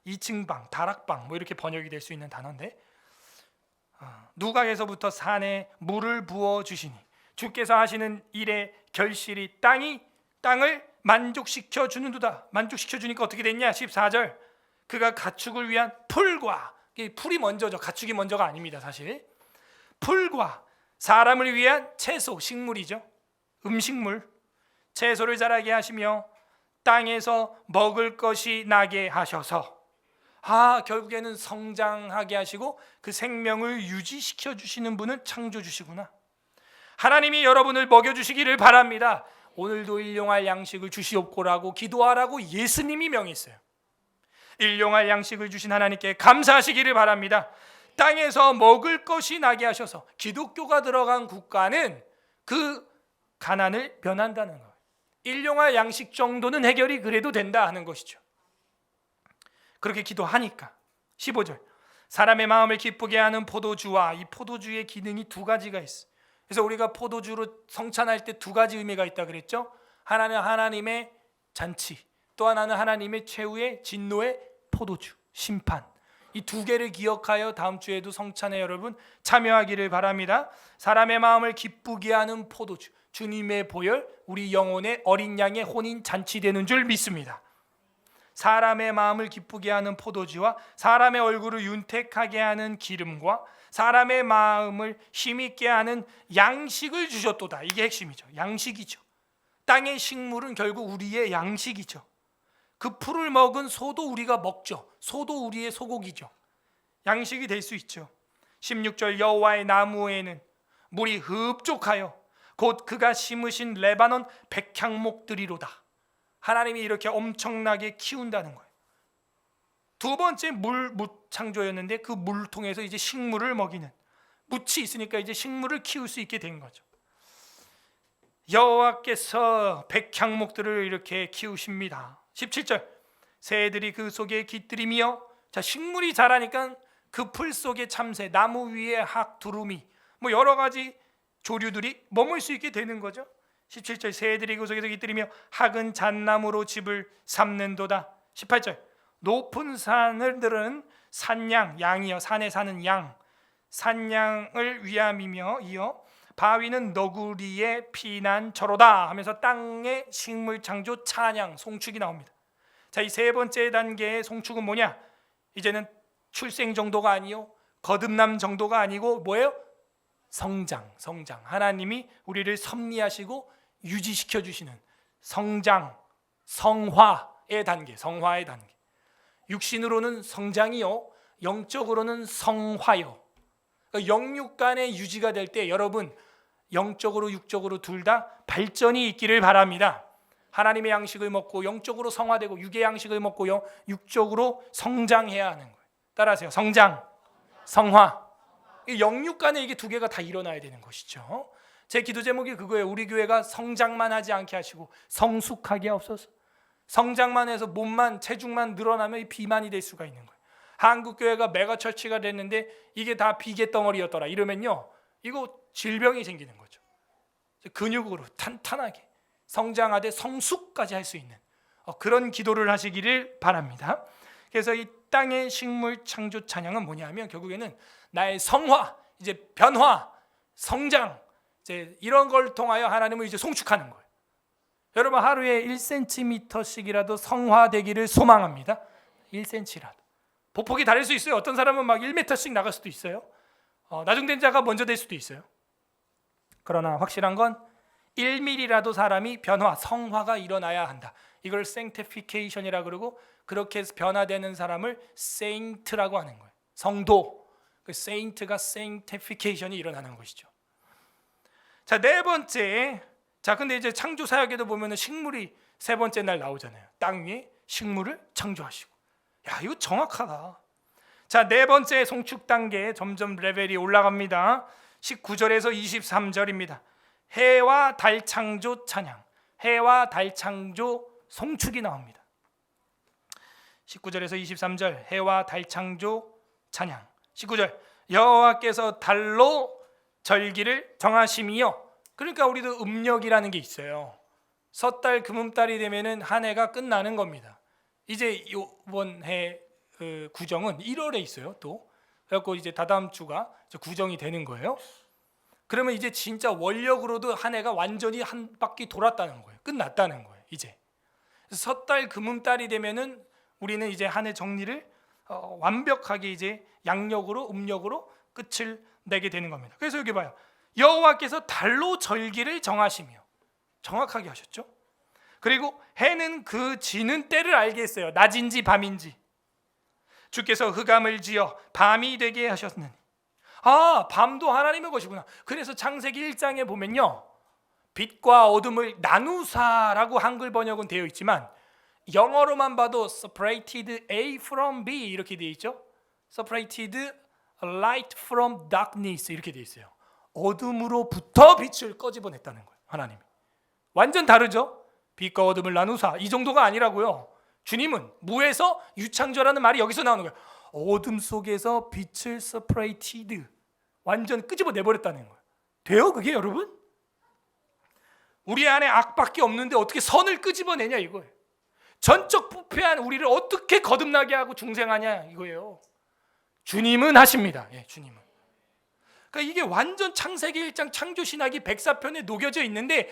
2층 방, 다락방 뭐 이렇게 번역이 될 수 있는 단어인데, 누각에서부터 산에 물을 부어주시니 주께서 하시는 일의 결실이 땅을 만족시켜 주는도다. 만족시켜 주니까 어떻게 됐냐? 14절 그가 가축을 위한 풀과, 풀이 먼저죠. 가축이 먼저가 아닙니다. 사실 풀과 사람을 위한 채소, 식물이죠. 음식물, 채소를 자라게 하시며 땅에서 먹을 것이 나게 하셔서, 결국에는 성장하게 하시고 그 생명을 유지시켜 주시는 분은 창조주시구나. 하나님이 여러분을 먹여주시기를 바랍니다. 오늘도 일용할 양식을 주시옵고라고 기도하라고 예수님이 명했어요. 일용할 양식을 주신 하나님께 감사하시기를 바랍니다. 땅에서 먹을 것이 나게 하셔서, 기독교가 들어간 국가는 그 가난을 면한다는 거예요. 일용할 양식 정도는 해결이 그래도 된다 하는 것이죠. 그렇게 기도하니까. 15절 사람의 마음을 기쁘게 하는 포도주와, 이 포도주의 기능이 두 가지가 있어요. 그래서 우리가 포도주로 성찬할 때 두 가지 의미가 있다 그랬죠. 하나는 하나님의 잔치, 또 하나는 하나님의 최후의 진노의 포도주, 심판. 이 두 개를 기억하여 다음 주에도 성찬에 여러분 참여하기를 바랍니다. 사람의 마음을 기쁘게 하는 포도주, 주님의 보혈, 우리 영혼의 어린 양의 혼인 잔치 되는 줄 믿습니다. 사람의 마음을 기쁘게 하는 포도주와 사람의 얼굴을 윤택하게 하는 기름과 사람의 마음을 힘있게 하는 양식을 주셨도다. 이게 핵심이죠. 양식이죠. 땅의 식물은 결국 우리의 양식이죠. 그 풀을 먹은 소도 우리가 먹죠. 소도 우리의 소고기죠. 양식이 될 수 있죠. 16절 여호와의 나무에는 물이 흡족하여 곧 그가 심으신 레바논 백향목들이로다. 하나님이 이렇게 엄청나게 키운다는 거예요. 두 번째 무 창조였는데 그 물통에서 이제 식물을 먹이는, 묻이 있으니까 이제 식물을 키울 수 있게 된 거죠. 여호와께서 백향목들을 이렇게 키우십니다. 17절 새들이 그 속에 깃들이며, 자, 식물이 자라니까 그 풀 속에 참새, 나무 위에 학, 두루미, 뭐 여러 가지 조류들이 머물 수 있게 되는 거죠. 17절 새들이 그 속에서 깃들이며 학은 잣나무로 집을 삼는도다. 18절 높은 산들은 산양, 양이여 산에 사는 양, 산양을 위함이며 이어 바위는 너구리의 피난처로다 하면서 땅의 식물 창조 찬양, 송축이 나옵니다. 자, 이 세 번째 단계의 송축은 뭐냐? 이제는 출생 정도가 아니요, 거듭남 정도가 아니고 뭐예요? 성장. 하나님이 우리를 섭리하시고 유지시켜 주시는 성장, 성화의 단계. 육신으로는 성장이요, 영적으로는 성화요. 영육 간의 유지가 될 때 여러분 영적으로 육적으로 둘 다 발전이 있기를 바랍니다. 하나님의 양식을 먹고 영적으로 성화되고 육의 양식을 먹고 육적으로 성장해야 하는 거예요. 따라하세요. 성장, 성화. 영육 간에 이게 두 개가 다 일어나야 되는 것이죠. 제 기도 제목이 그거예요. 우리 교회가 성장만 하지 않게 하시고 성숙하게 하옵소서. 성장만 해서 몸만, 체중만 늘어나면 비만이 될 수가 있는 거예요. 한국 교회가 메가처치가 됐는데 이게 다 비계 덩어리였더라 이러면요, 이거 질병이 생기는 거죠. 근육으로 탄탄하게 성장하되 성숙까지 할 수 있는 그런 기도를 하시기를 바랍니다. 그래서 이 땅의 식물 창조 찬양은 뭐냐면 결국에는 나의 성화, 이제 변화, 성장, 이제 이런 걸 통하여 하나님을 이제 송축하는 거예요. 여러분 하루에 1cm씩이라도 성화되기를 소망합니다. 1cm라도. 보폭이 다를 수 있어요. 어떤 사람은 막 1m씩 나갈 수도 있어요. 나중된 자가 먼저 될 수도 있어요. 그러나 확실한 건 1mm라도 사람이 변화, 성화가 일어나야 한다. 이걸 sanctification이라 그러고, 그렇게 해서 변화되는 사람을 saint라고 하는 거예요. 성도. 그 saint가 sanctification이 일어나는 것이죠. 자, 네 번째. 자, 근데 이제 창조 사역에도 보면은 식물이 세 번째 날 나오잖아요. 땅 위에 식물을 창조하시고. 야, 이거 정확하다. 자, 네 번째 송축 단계에 점점 레벨이 올라갑니다. 19절에서 23절입니다. 해와 달 창조 찬양, 해와 달 창조 송축이 나옵니다. 19절에서 23절 해와 달 창조 찬양. 19절 여호와께서 달로 절기를 정하심이요. 그러니까 우리도 음력이라는 게 있어요. 섣달 금음달이 되면은 한 해가 끝나는 겁니다. 이제 이번 해 구정은 1월에 있어요. 또 그래갖고 이제 다다음 주가 구정이 되는 거예요. 그러면 이제 진짜 원력으로도 한 해가 완전히 한 바퀴 돌았다는 거예요. 끝났다는 거예요. 이제 섣달 금음달이 되면은 우리는 이제 한 해 정리를 완벽하게 이제 양력으로 음력으로 끝을 내게 되는 겁니다. 그래서 여기 봐요. 여호와께서 달로 절기를 정하시며, 정확하게 하셨죠. 그리고 해는 그 지는 때를 알게 했어요. 낮인지 밤인지. 주께서 흑암을 지어 밤이 되게 하셨느니. 아, 밤도 하나님의 것이구나. 그래서 창세기 1장에 보면요, 빛과 어둠을 나누사라고 한글 번역은 되어 있지만 영어로만 봐도 separated A from B 이렇게 되어 있죠. separated light from darkness 이렇게 되어 있어요. 어둠으로부터 빛을 꺼집어냈다는 거예요. 하나님이. 완전 다르죠. 빛과 어둠을 나누사 이 정도가 아니라고요. 주님은 무에서 유창조라는 말이 여기서 나오는 거예요. 어둠 속에서 빛을 separated, 완전 끄집어내버렸다는 거예요. 돼요 그게 여러분? 우리 안에 악밖에 없는데 어떻게 선을 끄집어내냐 이거예요. 전적 부패한 우리를 어떻게 거듭나게 하고 중생하냐 이거예요. 주님은 하십니다. 예, 주님은. 그러니까 이게 완전 창세기 1장 창조신학이 104편에 녹여져 있는데,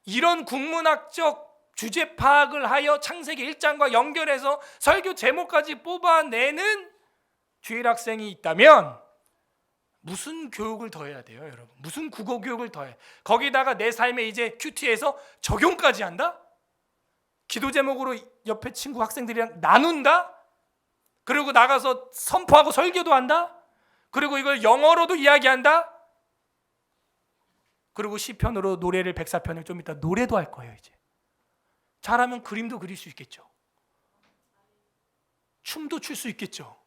이런 국문학적 주제 파악을 하여 창세기 1장과 연결해서 설교 제목까지 뽑아내는 주일학생이 있다면 무슨 교육을 더 해야 돼요, 여러분? 무슨 국어 교육을 더 해? 거기다가 내 삶에 이제 큐티에서 적용까지 한다? 기도 제목으로 옆에 친구 학생들이랑 나눈다? 그리고 나가서 선포하고 설교도 한다? 그리고 이걸 영어로도 이야기한다? 그리고 시편으로 노래를 104편을 좀 이따 노래도 할 거예요. 이제 잘하면 그림도 그릴 수 있겠죠. 춤도 출 수 있겠죠.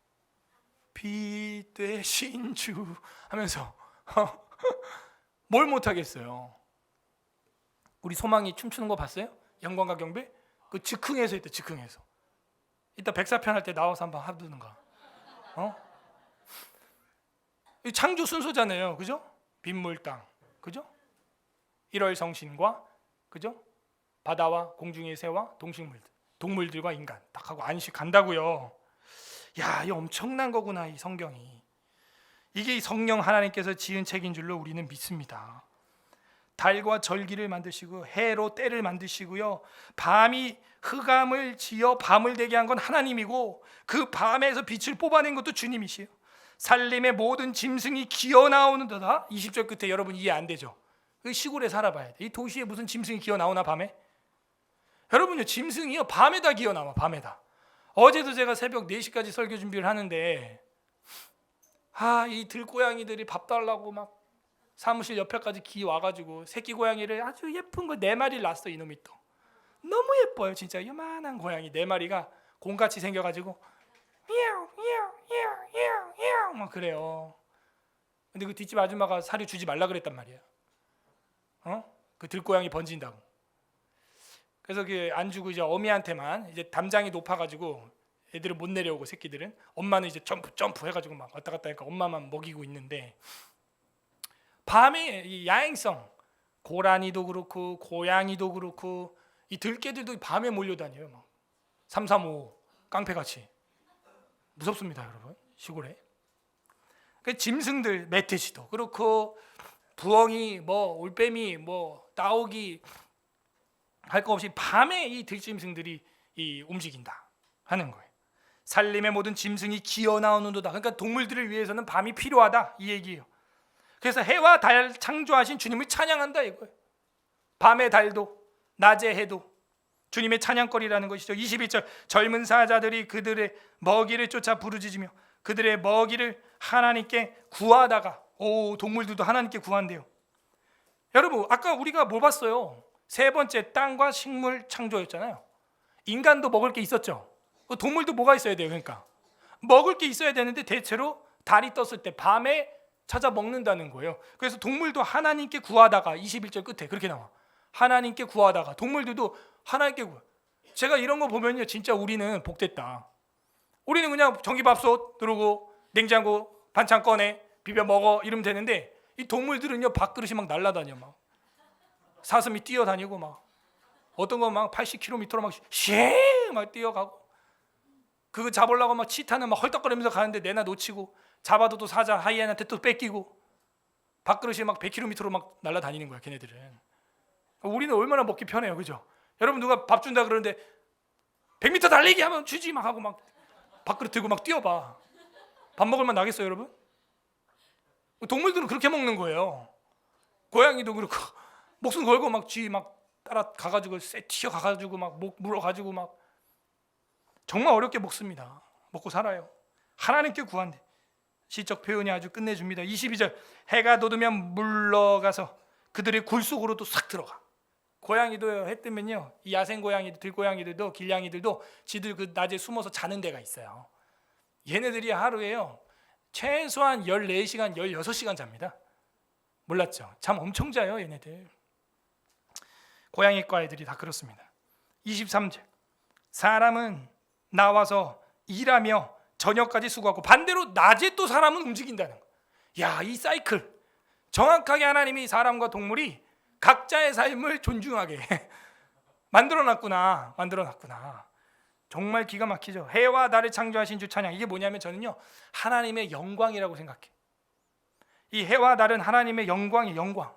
빛 대신 주 하면서 뭘 못하겠어요. 우리 소망이 춤추는 거 봤어요? 영광과 경배? 그 즉흥에서 했대. 즉흥에서. 이따 104편 할 때 나와서 한번 하든가. 이 창조 순서잖아요, 그죠? 빗물 땅, 그죠? 1월 성신과, 그죠? 바다와 공중의 새와 동물들과 인간 딱 하고 안식 간다고요. 야, 이 엄청난 거구나, 이 성경이. 이게 이 성령 하나님께서 지은 책인 줄로 우리는 믿습니다. 달과 절기를 만드시고 해로 때를 만드시고요. 밤이 흑암을 지어 밤을 되게 한 건 하나님이고 그 밤에서 빛을 뽑아낸 것도 주님이시요. 살림의 모든 짐승이 기어 나오는도다. 20절 끝에 여러분 이해 안 되죠? 시골에 살아봐야 돼. 이 도시에 무슨 짐승이 기어 나오나 밤에? 여러분요, 짐승이요 밤에다 기어 나와. 밤에다. 어제도 제가 새벽 4시까지 설교 준비를 하는데 이 들고양이들이 밥 달라고 막 사무실 옆에까지 기 와가지고 새끼 고양이를 아주 예쁜 거 4마리를 낳았어. 이놈이 또 너무 예뻐요. 진짜 요만한 고양이 4마리가 공같이 생겨가지고 미야우 미야우 미야우 미야우 미야우 막 그래요. 근데 그 뒷집 아줌마가 사료 주지 말라 그랬단 말이야. 그 들고양이 번진다고. 그래서 그 안 주고 이제 어미한테만, 이제 담장이 높아가지고 애들은 못 내려오고 새끼들은 엄마는 이제 점프 해가지고 막 왔다 갔다 하니까 엄마만 먹이고 있는데, 밤에 이 야행성, 고라니도 그렇고 고양이도 그렇고 이 들개들도 밤에 몰려다녀요. 막 335 깡패같이. 무섭습니다, 여러분. 시골에. 그 짐승들, 멧돼지도 그렇고 부엉이, 뭐 올빼미, 뭐 나오기 할 거 없이 밤에 이 들짐승들이 움직인다 하는 거예요. 살림의 모든 짐승이 기어 나오는도다. 그러니까 동물들을 위해서는 밤이 필요하다 이 얘기예요. 그래서 해와 달 창조하신 주님을 찬양한다 이거예요. 밤의 달도 낮의 해도 주님의 찬양거리라는 것이죠. 21절 젊은 사자들이 그들의 먹이를 쫓아 부르짖으며 그들의 먹이를 하나님께 구하다가, 동물들도 하나님께 구한대요. 여러분 아까 우리가 뭐 봤어요? 세 번째 땅과 식물 창조였잖아요. 인간도 먹을 게 있었죠. 동물도 뭐가 있어야 돼요? 그러니까 먹을 게 있어야 되는데 대체로 달이 떴을 때 밤에 찾아 먹는다는 거예요. 그래서 동물도 하나님께 구하다가 21절 끝에 그렇게 나와. 하나님께 구하다가 동물들도 하나님께 구하. 제가 이런 거 보면요 진짜 우리는 복됐다. 우리는 그냥 전기밥솥 들고 냉장고 반찬 꺼내 비벼 먹어 이러면 되는데 이 동물들은요 밥그릇이 막 날아다녀. 막 사슴이 뛰어다니고 막 어떤 거 막 80km로 막 쉐 막 뛰어가고, 그거 잡으려고 막 치타는 막 헐떡거리면서 가는데 내나 놓치고, 잡아도 또 사자 하이에나한테 또 뺏기고, 밥그릇이 막 100km로 막 날아다니는 거야 걔네들은. 우리는 얼마나 먹기 편해요, 그죠? 여러분 누가 밥 준다 그러는데 100m 달리기 하면 주지 막 하고 막 밥그릇 들고 막 뛰어봐. 밥 먹을 만 나겠어요, 여러분? 동물들은 그렇게 먹는 거예요. 고양이도 그렇고 목숨 걸고 막 쥐 막 따라가가지고 쎄 튀어가가지고 막 목 물어가지고 막 정말 어렵게 먹습니다. 먹고 살아요. 하나님께 구한대. 시적 표현이 아주 끝내줍니다. 22절 해가 돋으면 물러가서 그들의 굴 속으로도 싹 들어가. 고양이도 해 뜨면요 이 야생 고양이들, 들고양이들도 길냥이들도 지들 그 낮에 숨어서 자는 데가 있어요. 얘네들이 하루에요 최소한 14시간 16시간 잡니다. 몰랐죠? 잠 엄청 자요 얘네들. 고양이과 애들이 다 그렇습니다. 23절 사람은 나와서 일하며 저녁까지 수고하고, 반대로 낮에 또 사람은 움직인다는 거. 야, 이 사이클 정확하게 하나님이 사람과 동물이 각자의 삶을 존중하게 만들어놨구나. 정말 기가 막히죠. 해와 달을 창조하신 주 찬양. 이게 뭐냐면 저는요 하나님의 영광이라고 생각해. 이 해와 달은 하나님의 영광이 영광,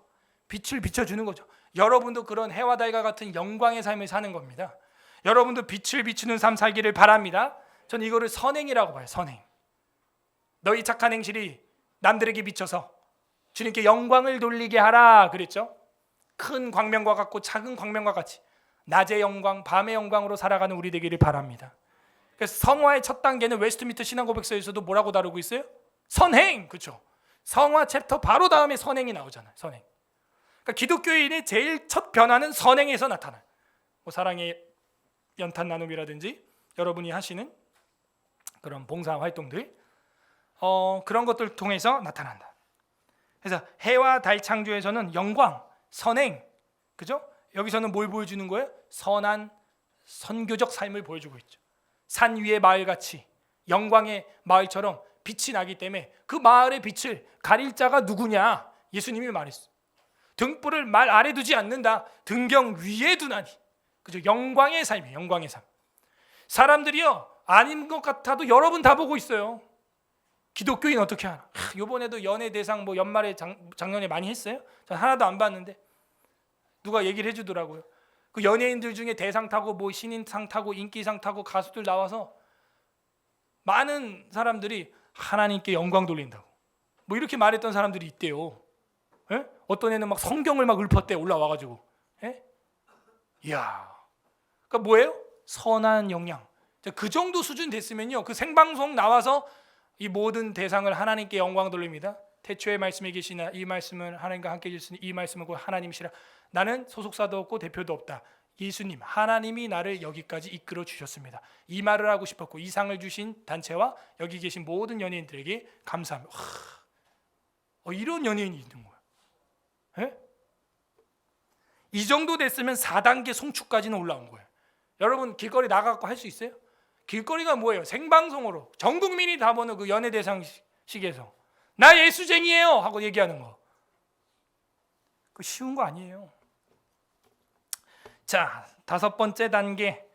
빛을 비춰주는 거죠. 여러분도 그런 해와 달과 같은 영광의 삶을 사는 겁니다. 여러분도 빛을 비추는 삶 살기를 바랍니다. 저는 이거를 선행이라고 봐요. 선행. 너희 착한 행실이 남들에게 비춰서 주님께 영광을 돌리게 하라 그랬죠. 큰 광명과 같고 작은 광명과 같이 낮의 영광, 밤의 영광으로 살아가는 우리 되기를 바랍니다. 그래서 성화의 첫 단계는 웨스트민스터 신앙고백서에서도 뭐라고 다루고 있어요? 선행, 그렇죠? 성화 챕터 바로 다음에 선행이 나오잖아요. 선행. 그러니까 기독교인의 제일 첫 변화는 선행에서 나타나요. 뭐 사랑의 연탄 나눔이라든지 여러분이 하시는 그런 봉사 활동들, 그런 것들 통해서 나타난다. 그래서 해와 달 창조에서는 영광, 선행, 그죠? 여기서는 뭘 보여주는 거예요? 선한 선교적 삶을 보여주고 있죠. 산 위의 마을같이 영광의 마을처럼 빛이 나기 때문에 그 마을의 빛을 가릴 자가 누구냐? 예수님이 말했어. 등불을 말 아래 두지 않는다. 등경 위에 두나니. 그죠? 영광의 삶이에요. 영광의 삶. 사람들이요 아닌 것 같아도 여러분 다 보고 있어요. 기독교인 어떻게 하나? 이번에도 연예 대상 뭐 연말에 작년에 많이 했어요? 전 하나도 안 봤는데 누가 얘기를 해주더라고요. 그 연예인들 중에 대상 타고 뭐 신인상 타고 인기상 타고 가수들 나와서 많은 사람들이 하나님께 영광 돌린다고 뭐 이렇게 말했던 사람들이 있대요. 예? 어떤 애는 막 성경을 막 읊었대 올라와가지고. 예? 이야, 그러니까 뭐예요? 선한 영향. 그 정도 수준 됐으면요, 그 생방송 나와서 이 모든 대상을 하나님께 영광 돌립니다. 태초에 말씀에 계시나 이 말씀은 하나님과 함께 계시니 이 말씀은 곧 하나님이시라. 나는 소속사도 없고 대표도 없다. 예수님, 하나님이 나를 여기까지 이끌어 주셨습니다. 이 말을 하고 싶었고 이 상을 주신 단체와 여기 계신 모든 연예인들에게 감사합니다. 이런 연예인이 있는 거야. 예? 이 정도 됐으면 4단계 송축까지는 올라온 거예요. 여러분 길거리 나가고 할 수 있어요? 길거리가 뭐예요? 생방송으로 전 국민이 다 보는 그 연예대상식에서 나 예수쟁이에요 하고 얘기하는 거. 그 쉬운 거 아니에요. 자, 5번째 단계.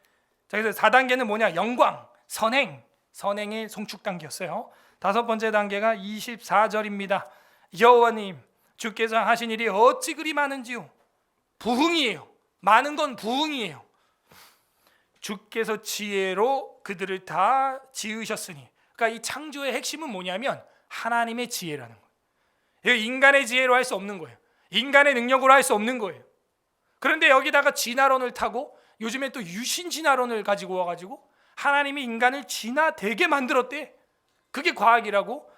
자, 그래서 4단계는 뭐냐? 영광, 선행. 선행의 송축 단계였어요. 5번째 단계가 24절입니다. 여호와님, 주께서 하신 일이 어찌 그리 많은지요. 부흥이에요. 많은 건 부흥이에요. 주께서 지혜로 그들을 다 지으셨으니. 그러니까 이 창조의 핵심은 뭐냐면 하나님의 지혜라는 거예요. 인간의 지혜로 할 수 없는 거예요. 인간의 능력으로 할 수 없는 거예요. 그런데 여기다가 진화론을 타고 요즘에 또 유신 진화론을 가지고 와가지고 하나님이 인간을 진화되게 만들었대. 그게 과학이라고.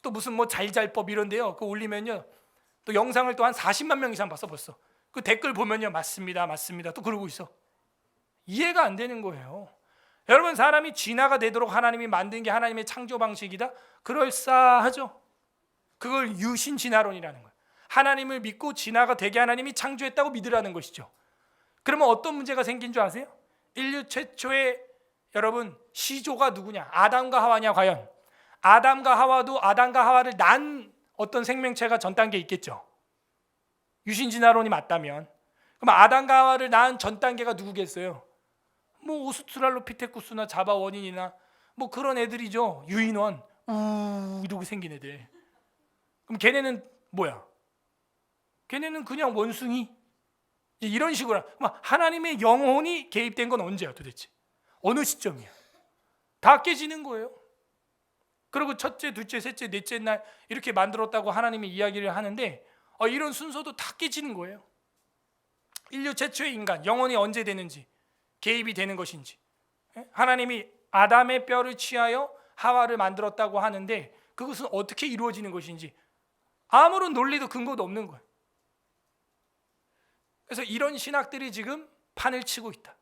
또 무슨 뭐 잘잘법 이런데요. 그거 올리면요 또 영상을 또 한 40만 명 이상 봤어 벌써. 그 댓글 보면요 맞습니다 맞습니다 또 그러고 있어. 이해가 안 되는 거예요. 여러분, 사람이 진화가 되도록 하나님이 만든 게 하나님의 창조 방식이다? 그럴싸하죠. 그걸 유신 진화론이라는 거예요. 하나님을 믿고 진화가 되게 하나님이 창조했다고 믿으라는 것이죠. 그러면 어떤 문제가 생긴 줄 아세요? 인류 최초의 여러분 시조가 누구냐? 아담과 하와냐 과연? 아담과 하와도 아담과 하와를 난 어떤 생명체가 전 단계에 있겠죠. 유신 진화론이 맞다면. 그럼 아담과 하와를 낳은 전 단계가 누구겠어요? 뭐 오스트랄로피테쿠스나 자바 원인이나 뭐 그런 애들이죠. 유인원 이러고 생긴 애들. 그럼 걔네는 뭐야? 걔네는 그냥 원숭이 이런 식으로. 그럼 하나님의 영혼이 개입된 건 언제야 도대체? 어느 시점이야? 다 깨지는 거예요. 그리고 첫째, 둘째, 셋째, 넷째 날 이렇게 만들었다고 하나님이 이야기를 하는데 이런 순서도 다 깨지는 거예요. 인류 최초의 인간, 영혼이 언제 되는지, 개입이 되는 것인지. 하나님이 아담의 뼈를 취하여 하와를 만들었다고 하는데 그것은 어떻게 이루어지는 것인지 아무런 논리도 근거도 없는 거예요. 그래서 이런 신학들이 지금 판을 치고 있다.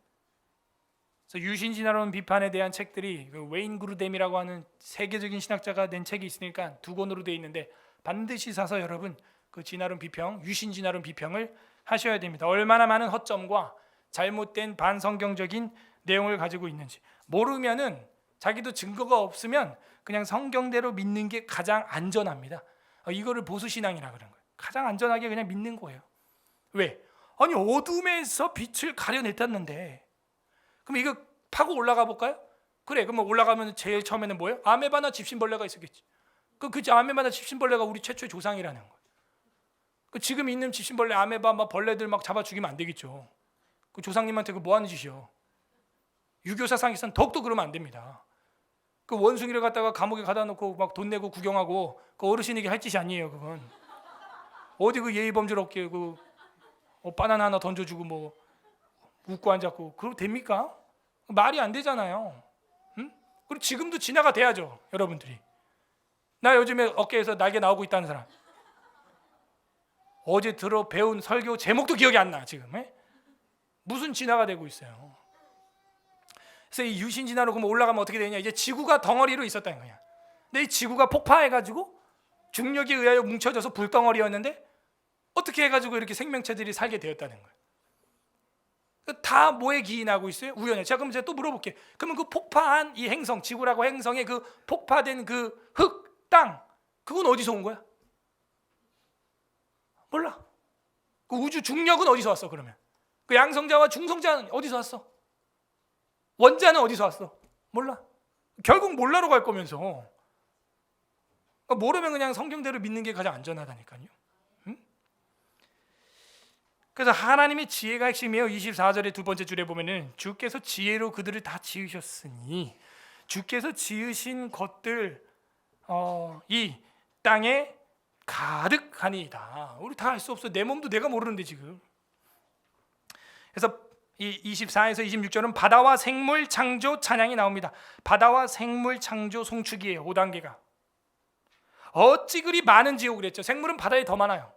그래서 유신진화론 비판에 대한 책들이 웨인 그루뎀이라고 하는 세계적인 신학자가 낸 책이 있으니까 2권으로 되어 있는데 반드시 사서 여러분 그 진화론 비평, 유신진화론 비평을 하셔야 됩니다. 얼마나 많은 허점과 잘못된 반성경적인 내용을 가지고 있는지 모르면은 자기도 증거가 없으면 그냥 성경대로 믿는 게 가장 안전합니다. 이거를 보수신앙이라 그런 거예요. 가장 안전하게 그냥 믿는 거예요. 왜? 아니 어둠에서 빛을 가려냈다는데 그럼 이거 파고 올라가 볼까요? 그래, 그럼 올라가면 제일 처음에는 뭐예요? 아메바나 집신벌레가 있었겠지. 그 아메바나 집신벌레가 우리 최초의 조상이라는 거예요. 그 지금 있는 집신벌레, 아메바, 막 벌레들 막 잡아 죽이면 안 되겠죠. 그 조상님한테 그 뭐 하는 짓이요? 유교사상에서는 더욱더 그러면 안 됩니다. 그 원숭이를 갖다가 감옥에 가다 놓고 막 돈 내고 구경하고 그 어르신에게 할 짓이 아니에요. 그건 어디 그 예의 범죄롭게 그 바나나 하나 던져주고 뭐 웃고 앉았고 그러면 됩니까? 말이 안 되잖아요. 응? 그리고 지금도 진화가 돼야죠, 여러분들이. 나 요즘에 어깨에서 날개 나오고 있다는 사람, 어제 들어 배운 설교 제목도 기억이 안 나 지금. 무슨 진화가 되고 있어요. 그래서 이 유신 진화로 그럼 올라가면 어떻게 되냐? 이제 지구가 덩어리로 있었다는 거야. 근데 이 지구가 폭파해가지고 중력에 의하여 뭉쳐져서 불덩어리였는데 어떻게 해가지고 이렇게 생명체들이 살게 되었다는 거야. 다 뭐에 기인하고 있어요? 우연에. 자, 그럼 제가 또 물어볼게요. 그러면 그 폭파한 이 행성, 지구라고 행성의 그 폭파된 그 흙, 땅, 그건 어디서 온 거야? 몰라. 그 우주 중력은 어디서 왔어? 그러면 그 양성자와 중성자는 어디서 왔어? 원자는 어디서 왔어? 몰라. 결국 몰라로 갈 거면서. 모르면 그냥 성경대로 믿는 게 가장 안전하다니까요. 응? 그래서 하나님의 지혜가 핵심이에요. 24절의 두 번째 줄에 보면은 주께서 지혜로 그들을 다 지으셨으니, 주께서 지으신 것들 이 땅에 가득하니이다. 우리 다 알 수 없어. 내 몸도 내가 모르는데 지금. 그래서 이 24에서 26절은 바다와 생물 창조 찬양이 나옵니다. 바다와 생물 창조 송축이에요. 5단계가. 어찌 그리 많은지요 그랬죠. 생물은 바다에 더 많아요.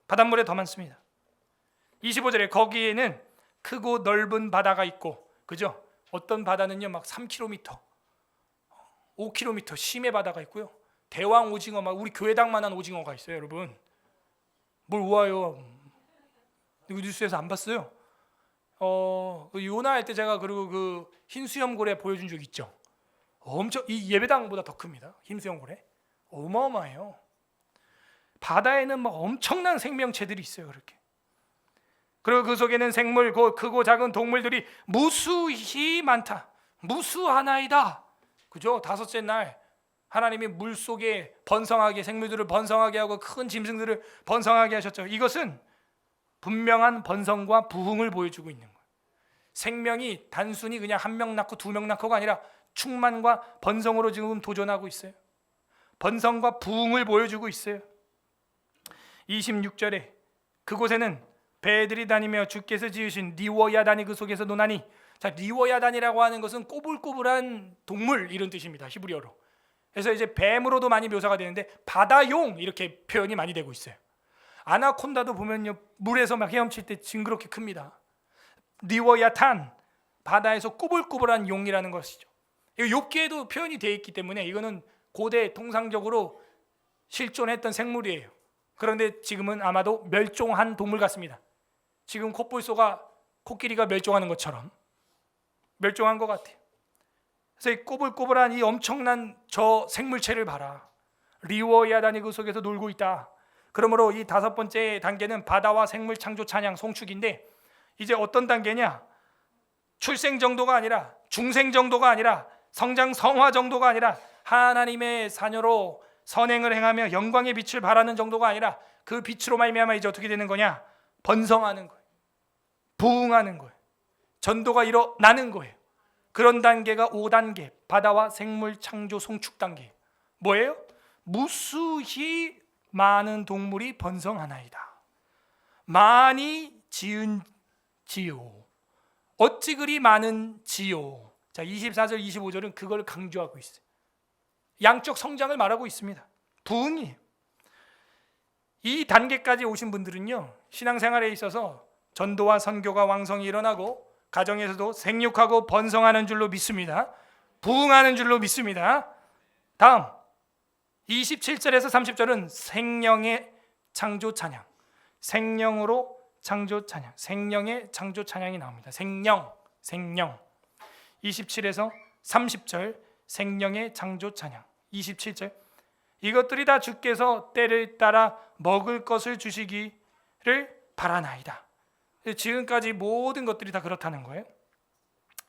바닷물에 더 많습니다. 25절에 거기에는 크고 넓은 바다가 있고, 그죠? 어떤 바다는요 막 3km, 5km 심해 바다가 있고요. 대왕 오징어, 막 우리 교회당만한 오징어가 있어요, 여러분. 뭘 우아요? 이거 뉴스에서 안 봤어요? 요나 할 때 제가 그리고 그 흰수염고래 보여준 적 있죠. 엄청 이 예배당보다 더 큽니다. 흰수염고래 어마어마해요. 바다에는 막 엄청난 생명체들이 있어요, 그렇게. 그리고 그 속에는 생물, 크고 작은 동물들이 무수히 많다. 무수하나이다. 그죠? 다섯째 날 하나님이 물 속에 번성하게, 생물들을 번성하게 하고 큰 짐승들을 번성하게 하셨죠. 이것은 분명한 번성과 부흥을 보여주고 있는 거예요. 생명이 단순히 그냥 한 명 낳고 두 명 낳고가 아니라 충만과 번성으로 지금 도전하고 있어요. 번성과 부흥을 보여주고 있어요. 26절에 그곳에는 배들이 다니며 주께서 지으신 리워야단이 그 속에서 노나니. 자, 리워야단이라고 하는 것은 꼬불꼬불한 동물 이런 뜻입니다, 히브리어로. 그래서 이제 뱀으로도 많이 묘사가 되는데 바다용 이렇게 표현이 많이 되고 있어요. 아나콘다도 보면요 물에서 막 헤엄칠 때 징그럽게 큽니다. 리워야탄, 바다에서 꼬불꼬불한 용이라는 것이죠. 욥기에도 표현이 되어 있기 때문에 이거는 고대 통상적으로 실존했던 생물이에요. 그런데 지금은 아마도 멸종한 동물 같습니다. 지금 콧불소가 코끼리가 멸종하는 것처럼 멸종한 것 같아요. 그래서 이 꼬불꼬불한 이 엄청난 저 생물체를 봐라. 리워야단이 그 속에서 놀고 있다. 그러므로 이 다섯 번째 단계는 바다와 생물 창조 찬양 송축인데, 이제 어떤 단계냐? 출생 정도가 아니라, 중생 정도가 아니라, 성장 성화 정도가 아니라, 하나님의 자녀로 선행을 행하며 영광의 빛을 발하는 정도가 아니라, 그 빛으로 말미암아 이제 어떻게 되는 거냐? 번성하는 거예요. 부흥하는 거예요. 전도가 일어나는 거예요. 그런 단계가 5단계, 바다와 생물 창조 송축 단계. 뭐예요? 무수히 많은 동물이 번성하나이다. 많이 지은 지요. 어찌 그리 많은 지요. 자, 24절 25절은 그걸 강조하고 있어요. 양적 성장을 말하고 있습니다. 부흥이에요. 이 단계까지 오신 분들은요, 신앙생활에 있어서 전도와 선교가 왕성히 일어나고 가정에서도 생육하고 번성하는 줄로 믿습니다. 부흥하는 줄로 믿습니다. 다음 27절에서 30절은 생명의 창조 찬양, 생명으로 창조 찬양, 생명의 창조 찬양이 나옵니다. 생명 27에서 30절 생명의 창조 찬양. 27절 이것들이 다 주께서 때를 따라 먹을 것을 주시기를 바라나이다. 지금까지 모든 것들이 다 그렇다는 거예요.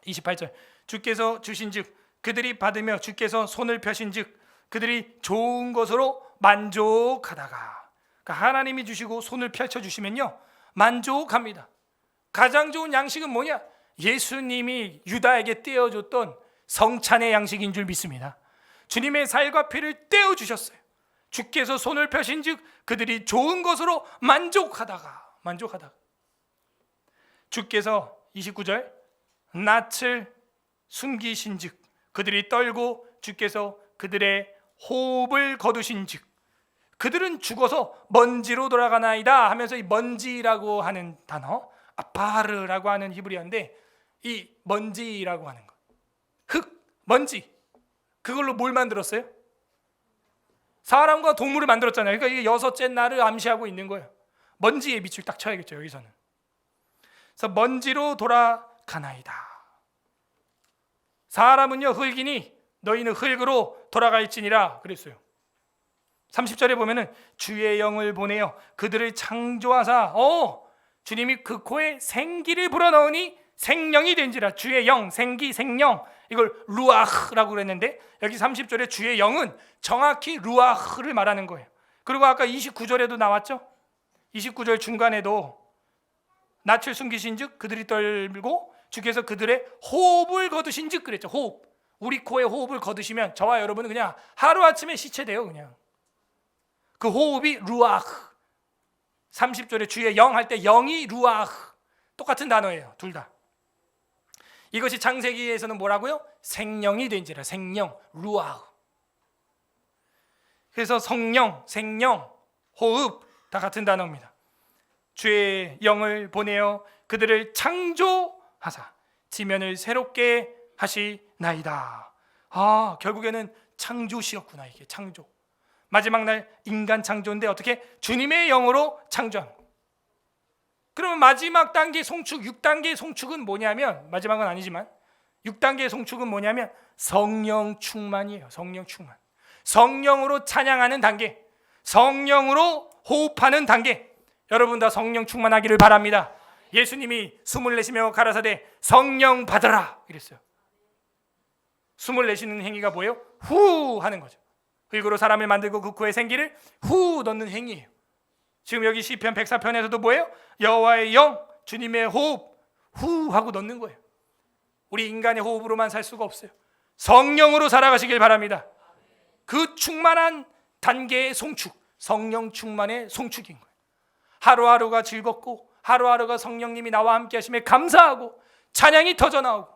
28절 주께서 주신즉 그들이 받으며 주께서 손을 펴신즉 그들이 좋은 것으로 만족하다가. 그러니까 하나님이 주시고 손을 펼쳐주시면요 만족합니다. 가장 좋은 양식은 뭐냐? 예수님이 유다에게 떼어줬던 성찬의 양식인 줄 믿습니다. 주님의 살과 피를 떼어주셨어요. 주께서 손을 펴신 즉 그들이 좋은 것으로 만족하다가 주께서 29절 낯을 숨기신 즉 그들이 떨고 주께서 그들의 호흡을 거두신 즉 그들은 죽어서 먼지로 돌아가나이다 하면서 이 먼지라고 하는 단어 아파르라고 하는 히브리어인데 이 먼지라고 하는 것 흙, 먼지 그걸로 뭘 만들었어요? 사람과 동물을 만들었잖아요. 그러니까 이게 여섯째 날을 암시하고 있는 거예요. 먼지에 밑줄 딱 쳐야겠죠 여기서는. 그래서 먼지로 돌아가나이다. 사람은요 흙이니 너희는 흙으로 돌아갈지니라 그랬어요. 30절에 보면은 주의 영을 보내어 그들을 창조하사 주님이 그 코에 생기를 불어넣으니 생명이 된지라. 주의 영, 생기, 생명 이걸 루아흐라고 그랬는데 여기 30절에 주의 영은 정확히 루아흐를 말하는 거예요. 그리고 아까 29절에도 나왔죠. 29절 중간에도 낯을 숨기신 즉 그들이 떨고 주께서 그들의 호흡을 거두신 즉 그랬죠. 호흡. 우리 코에 호흡을 거두시면 저와 여러분은 그냥 하루아침에 시체돼요. 그냥 그 호흡이 루아흐. 30절에 주의 영 할 때 영이 루아흐 똑같은 단어예요. 둘 다. 이것이 창세기에서는 뭐라고요? 생명이 된지라. 생명, 루아흐. 그래서 성령, 생명, 호흡 다 같은 단어입니다. 주의 영을 보내어 그들을 창조하사 지면을 새롭게 하시나이다. 결국에는 창조시였구나. 이게 창조. 마지막 날 인간 창조인데 어떻게? 주님의 영으로 창조한. 그러면 마지막 단계 송축, 6단계 송축은 뭐냐면 마지막은 아니지만 6단계 송축은 뭐냐면 성령 충만이에요. 성령 충만. 성령으로 찬양하는 단계, 성령으로 호흡하는 단계. 여러분 다 성령 충만하기를 바랍니다. 예수님이 숨을 내쉬며 가라사대 성령 받으라 이랬어요. 숨을 내쉬는 행위가 뭐예요? 후 하는 거죠. 흙으로 사람을 만들고 그 코에 생기를 후 넣는 행위예요. 지금 여기 시편 104편에서도 뭐예요? 여호와의 영, 주님의 호흡 후 하고 넣는 거예요. 우리 인간의 호흡으로만 살 수가 없어요. 성령으로 살아가시길 바랍니다. 그 충만한 단계의 송축, 성령 충만의 송축인 거예요. 하루하루가 즐겁고 하루하루가 성령님이 나와 함께 하심에 감사하고 찬양이 터져나오고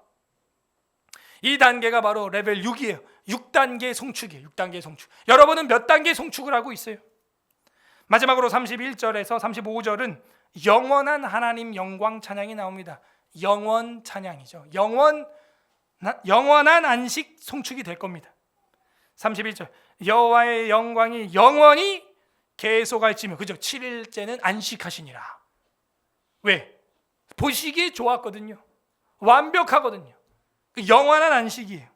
이 단계가 바로 레벨 6이에요. 6단계 송축이에요. 6단계 송축. 여러분은 몇 단계 송축을 하고 있어요? 마지막으로 31절에서 35절은 영원한 하나님 영광 찬양이 나옵니다. 영원 찬양이죠. 영원한 안식 송축이 될 겁니다. 31절 여호와의 영광이 영원히 계속할지며 그죠? 7일째는 안식하시니라. 왜? 보시기에 좋았거든요. 완벽하거든요. 영원한 안식이에요.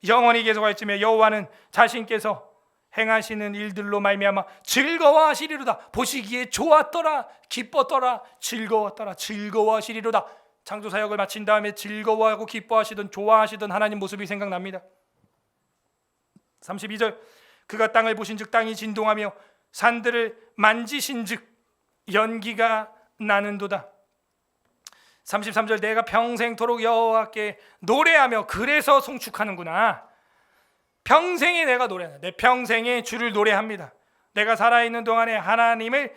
영원히 계속할지며 여호와는 자신께서 행하시는 일들로 말미암아 즐거워하시리로다. 보시기에 좋았더라, 기뻤더라, 즐거웠더라, 즐거워하시리로다. 창조사역을 마친 다음에 즐거워하고 기뻐하시던 좋아하시던 하나님 모습이 생각납니다. 32절 그가 땅을 보신즉 땅이 진동하며 산들을 만지신즉 연기가 나는도다. 33절 내가 평생토록 여호와께 노래하며 그래서 송축하는구나. 평생에 내가 노래한다. 내 평생에 주를 노래합니다. 내가 살아있는 동안에 하나님을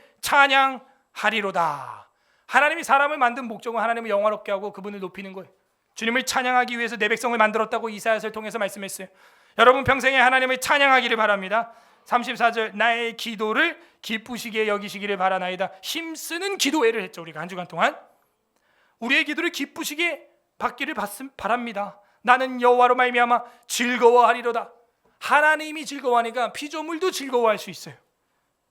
찬양하리로다. 하나님이 사람을 만든 목적은 하나님을 영화롭게 하고 그분을 높이는 거예요. 주님을 찬양하기 위해서 내 백성을 만들었다고 이사야서를 통해서 말씀했어요. 여러분 평생에 하나님을 찬양하기를 바랍니다. 34절 나의 기도를 기쁘시게 여기시기를 바라나이다. 힘쓰는 기도회를 했죠. 우리가 한 주간 동안 우리의 기도를 기쁘시게 받기를 바랍니다. 나는 여호와로 말미암아 즐거워하리로다. 하나님이 즐거워하니까 피조물도 즐거워할 수 있어요.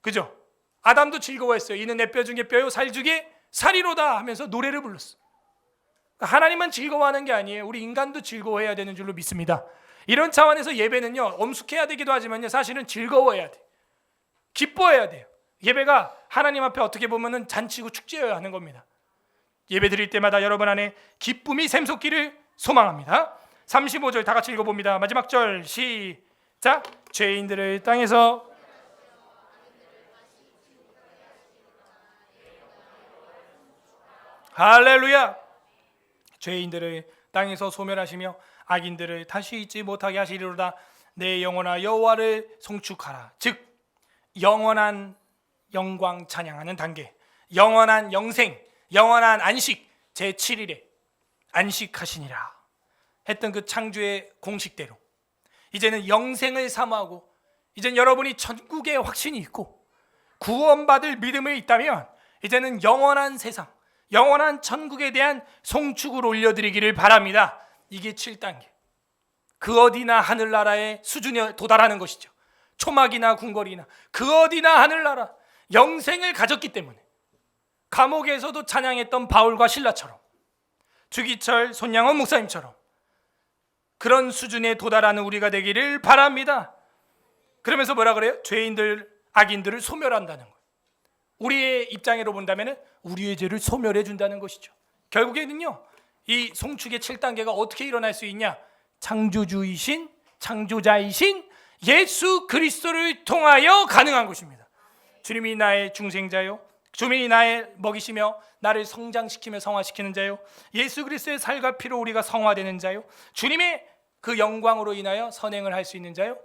그죠? 아담도 즐거워했어요. 이는 내 뼈 중에 뼈요 살 중에 살이로다 하면서 노래를 불렀어. 하나님만 즐거워하는 게 아니에요. 우리 인간도 즐거워해야 되는 줄로 믿습니다. 이런 차원에서 예배는요 엄숙해야 되기도 하지만요 사실은 즐거워해야 돼. 기뻐해야 돼요. 예배가 하나님 앞에 어떻게 보면은 잔치고 축제여야 하는 겁니다. 예배 드릴 때마다 여러분 안에 기쁨이 샘솟기를 소망합니다. 35절 다 같이 읽어봅니다. 마지막 절 시작. 죄인들을 땅에서 할렐루야. 죄인들을 땅에서 소멸하시며 악인들을 다시 잊지 못하게 하시리로다. 내 영혼아 여호와를 송축하라. 즉 영원한 영광 찬양하는 단계, 영원한 영생, 영원한 안식, 제7일에 안식하시니라 했던 그 창조의 공식대로 이제는 영생을 사모하고, 이제는 여러분이 천국의 확신이 있고 구원받을 믿음이 있다면 이제는 영원한 세상, 영원한 천국에 대한 송축을 올려드리기를 바랍니다. 이게 7단계. 그 어디나 하늘나라의 수준에 도달하는 것이죠. 초막이나 궁궐이나 그 어디나 하늘나라 영생을 가졌기 때문에 감옥에서도 찬양했던 바울과 실라처럼, 주기철 손양원 목사님처럼 그런 수준에 도달하는 우리가 되기를 바랍니다. 그러면서 뭐라 그래요? 죄인들, 악인들을 소멸한다는 거예요. 우리의 입장으로 본다면 우리의 죄를 소멸해 준다는 것이죠. 결국에는요, 이 송축의 7단계가 어떻게 일어날 수 있냐? 창조주이신, 창조자이신 예수 그리스도를 통하여 가능한 것입니다. 주님이 나의 중생자요, 주님이 나의 먹이시며 나를 성장시키며 성화시키는 자요, 예수 그리스도의 살과 피로 우리가 성화되는 자요, 주님의 그 영광으로 인하여 선행을 할 수 있는 자요,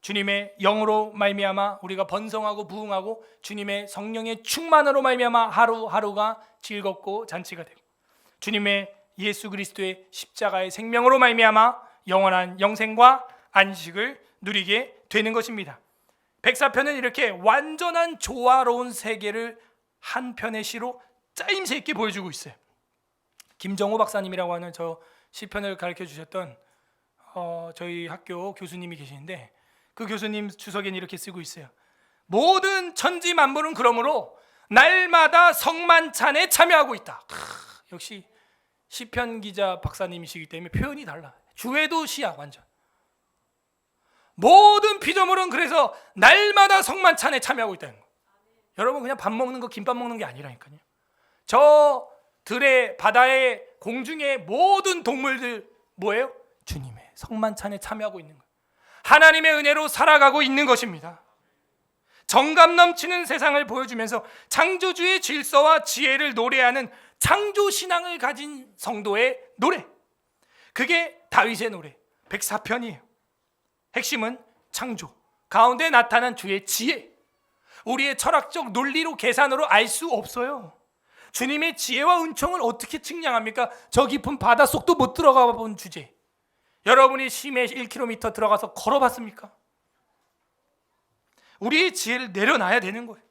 주님의 영으로 말미암아 우리가 번성하고 부흥하고 주님의 성령의 충만으로 말미암아 하루하루가 즐겁고 잔치가 되고, 주님의 예수 그리스도의 십자가의 생명으로 말미암아 영원한 영생과 안식을 누리게 되는 것입니다. 백사편은 이렇게 완전한 조화로운 세계를 한 편의 시로 짜임새 있게 보여주고 있어요. 김정호 박사님이라고 하는 저 시편을 가르쳐 주셨던 저희 학교 교수님이 계시는데, 그 교수님 주석에는 이렇게 쓰고 있어요. 모든 천지 만물은 그러므로 날마다 성만찬에 참여하고 있다. 역시 시편 기자 박사님이시기 때문에 표현이 달라. 주에도 시야 완전. 모든 피조물은 그래서 날마다 성만찬에 참여하고 있다는 거예요. 여러분, 그냥 밥 먹는 거, 김밥 먹는 게 아니라니까요. 저 들의 바다의 공중의 모든 동물들 뭐예요? 주님의 성만찬에 참여하고 있는 거예요. 하나님의 은혜로 살아가고 있는 것입니다. 정감 넘치는 세상을 보여주면서 창조주의 질서와 지혜를 노래하는 창조신앙을 가진 성도의 노래, 그게 다윗의 노래 104편이에요. 핵심은 창조 가운데 나타난 주의 지혜. 우리의 철학적 논리로 계산으로 알 수 없어요. 주님의 지혜와 은총을 어떻게 측량합니까? 저 깊은 바닷속도 못 들어가 본 주제. 여러분이 심해 1km 들어가서 걸어봤습니까? 우리의 지혜를 내려놔야 되는 거예요.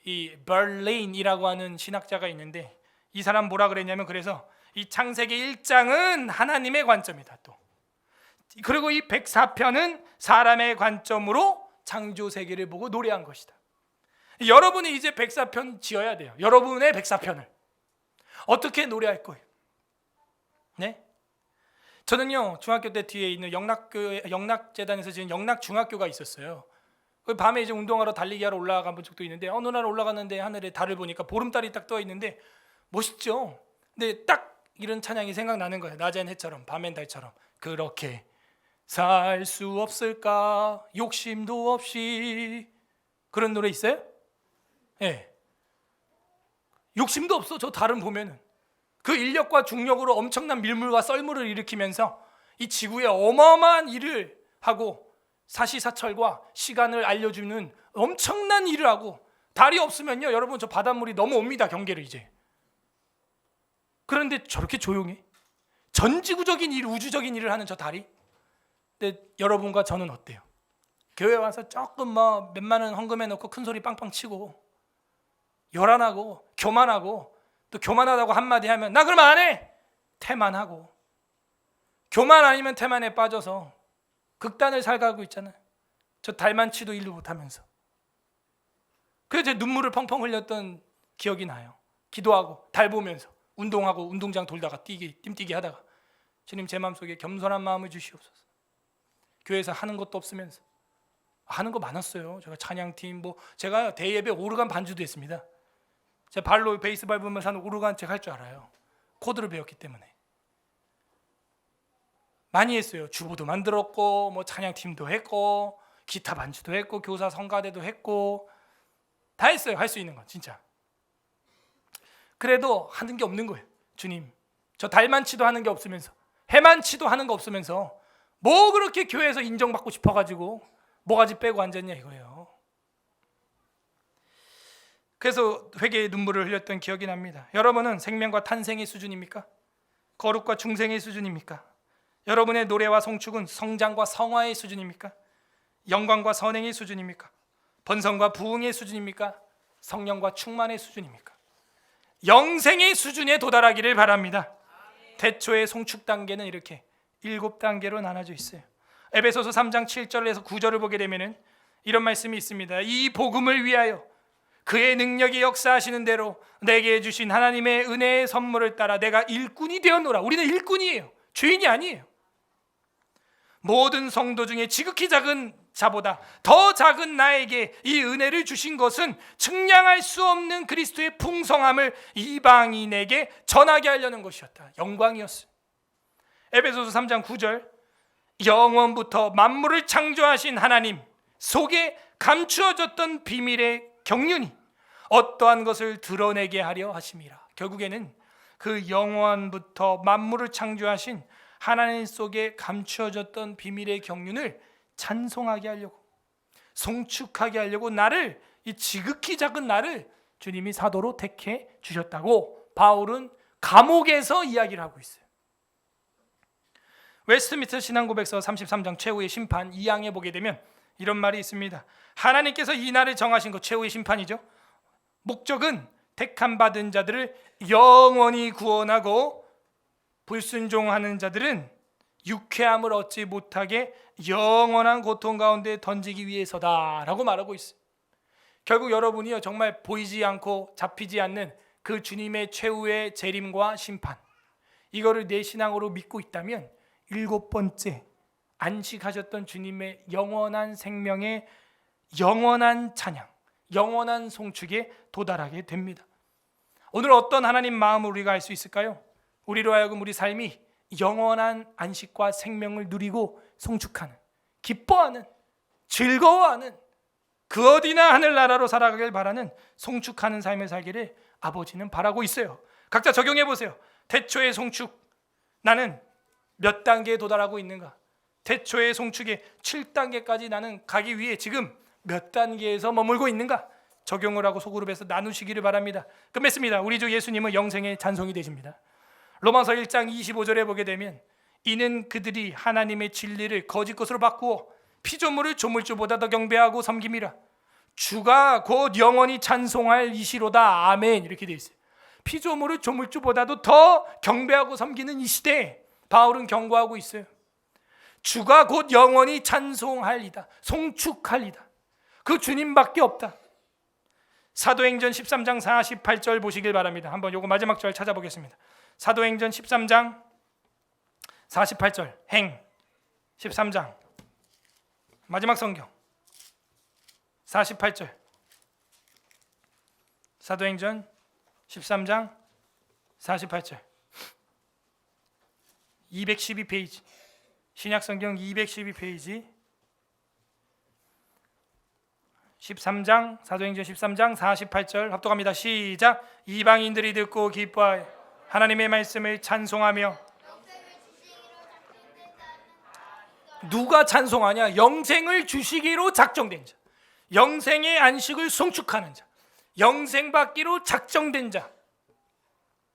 이 벌레인이라고 하는 신학자가 있는데, 이 사람 뭐라 그랬냐면, 그래서 이 창세기 1장은 하나님의 관점이다 또, 그리고 이 104편은 사람의 관점으로 창조 세계를 보고 노래한 것이다. 여러분이 이제 104편 지어야 돼요. 여러분의 104편을 어떻게 노래할 거예요? 네? 저는요, 중학교 때 뒤에 있는 영락재단에서 지은 영락중학교가 있었어요. 그 밤에 이제 운동하러 달리기 하러 올라가 본 적도 있는데, 어느 날 올라갔는데 하늘에 달을 보니까 보름달이 딱 떠 있는데 멋있죠. 근데 딱 이런 찬양이 생각나는 거예요. 낮엔 해처럼 밤엔 달처럼 그렇게 살 수 없을까 욕심도 없이. 그런 노래 있어요? 예. 네. 욕심도 없어. 저 달은 보면은 그 인력과 중력으로 엄청난 밀물과 썰물을 일으키면서 이 지구에 어마어마한 일을 하고 사시사철과 시간을 알려주는 엄청난 일을 하고, 달이 없으면요, 여러분, 저 바닷물이 넘어옵니다, 경계를 이제. 그런데 저렇게 조용해? 전지구적인 일, 우주적인 일을 하는 저 달이? 근데 여러분과 저는 어때요? 교회 와서 조금 뭐 몇만 원 헌금해 놓고 큰 소리 빵빵 치고 요란하고 교만하고, 또 교만하다고 한마디 하면 나 그러면 안 해! 태만하고, 교만 아니면 태만에 빠져서 극단을 살가고 있잖아요. 저 달만치도 일도 못하면서. 그래서 제 눈물을 펑펑 흘렸던 기억이 나요. 기도하고 달 보면서 운동하고 운동장 돌다가 띵뛰기 하다가, 주님 제 마음속에 겸손한 마음을 주시옵소서. 교회에서 하는 것도 없으면서 하는 거 많았어요. 제가 찬양팀, 제가 대예배 오르간 반주도 했습니다. 제가 발로 베이스 밟으면서 하는 오르간 제가 할 줄 알아요. 코드를 배웠기 때문에 많이 했어요. 주보도 만들었고, 찬양팀도 했고, 기타 반주도 했고, 교사 성가대도 했고, 다 했어요. 할 수 있는 건 진짜. 그래도 하는 게 없는 거예요. 주님, 저 달만치도 하는 게 없으면서 해만치도 하는 거 없으면서 뭐 그렇게 교회에서 인정받고 싶어가지고 모가지 빼고 앉았냐 이거예요. 그래서 회개의 눈물을 흘렸던 기억이 납니다. 여러분은 생명과 탄생의 수준입니까? 거룩과 중생의 수준입니까? 여러분의 노래와 송축은 성장과 성화의 수준입니까? 영광과 선행의 수준입니까? 번성과 부흥의 수준입니까? 성령과 충만의 수준입니까? 영생의 수준에 도달하기를 바랍니다. 태초의 송축 단계는 이렇게 7단계로 나눠져 있어요. 에베소서 3장 7절에서 9절을 보게 되면은 이런 말씀이 있습니다. 이 복음을 위하여 그의 능력이 역사하시는 대로 내게 주신 하나님의 은혜의 선물을 따라 내가 일꾼이 되었노라. 우리는 일꾼이에요. 주인이 아니에요. 모든 성도 중에 지극히 작은 자보다 더 작은 나에게 이 은혜를 주신 것은 측량할 수 없는 그리스도의 풍성함을 이방인에게 전하게 하려는 것이었다. 영광이었어요. 에베소서 3장 9절, 영원부터 만물을 창조하신 하나님 속에 감추어졌던 비밀의 경륜이 어떠한 것을 드러내게 하려 하심이라. 결국에는 그 영원부터 만물을 창조하신 하나님 속에 감추어졌던 비밀의 경륜을 찬송하게 하려고, 송축하게 하려고 나를, 이 지극히 작은 나를 주님이 사도로 택해 주셨다고 바울은 감옥에서 이야기를 하고 있어요. 웨스트민스터 신앙고백서 33장 최후의 심판 2항에 보게 되면 이런 말이 있습니다. 하나님께서 이 날을 정하신 것, 최후의 심판이죠. 목적은 택함 받은 자들을 영원히 구원하고 불순종하는 자들은 유쾌함을 얻지 못하게 영원한 고통 가운데 던지기 위해서다라고 말하고 있어요. 결국 여러분이요, 정말 보이지 않고 잡히지 않는 그 주님의 최후의 재림과 심판, 이거를 내 신앙으로 믿고 있다면 7번째 안식하셨던 주님의 영원한 생명의 영원한 찬양, 영원한 송축에 도달하게 됩니다. 오늘 어떤 하나님 마음을 우리가 알 수 있을까요? 우리로 하여금 우리 삶이 영원한 안식과 생명을 누리고 송축하는, 기뻐하는, 즐거워하는, 그 어디나 하늘나라로 살아가길 바라는 송축하는 삶을 살기를 아버지는 바라고 있어요. 각자 적용해 보세요. 태초의 송축, 나는 몇 단계에 도달하고 있는가? 태초의 송축의 7단계까지 나는 가기 위해 지금 몇 단계에서 머물고 있는가? 적용을 하고 소그룹에서 나누시기를 바랍니다. 끝맺습니다. 우리 주 예수님은 영생의 찬송이 되십니다. 로마서 1장 25절에 보게 되면 이는 그들이 하나님의 진리를 거짓 것으로 바꾸어 피조물을 조물주보다 더 경배하고 섬김이라. 주가 곧 영원히 찬송할 이시로다. 아멘. 이렇게 되어 있어요. 피조물을 조물주보다도 더 경배하고 섬기는 이 시대에 바울은 경고하고 있어요. 주가 곧 영원히 찬송할이다. 송축할이다. 그 주님밖에 없다. 사도행전 13장 48절 보시길 바랍니다. 한번 요거 마지막 절 찾아보겠습니다. 사도행전 13장 48절, 행 13장 마지막 성경 48절, 사도행전 13장 48절, 212페이지, 신약성경 212페이지, 13장, 사도행전 13장 48절 합독합니다. 시작. 이방인들이 듣고 기뻐하여 하나님의 말씀을 찬송하며. 누가 찬송하냐? 영생을 주시기로 작정된 자, 영생의 안식을 송축하는 자, 영생 받기로 작정된 자.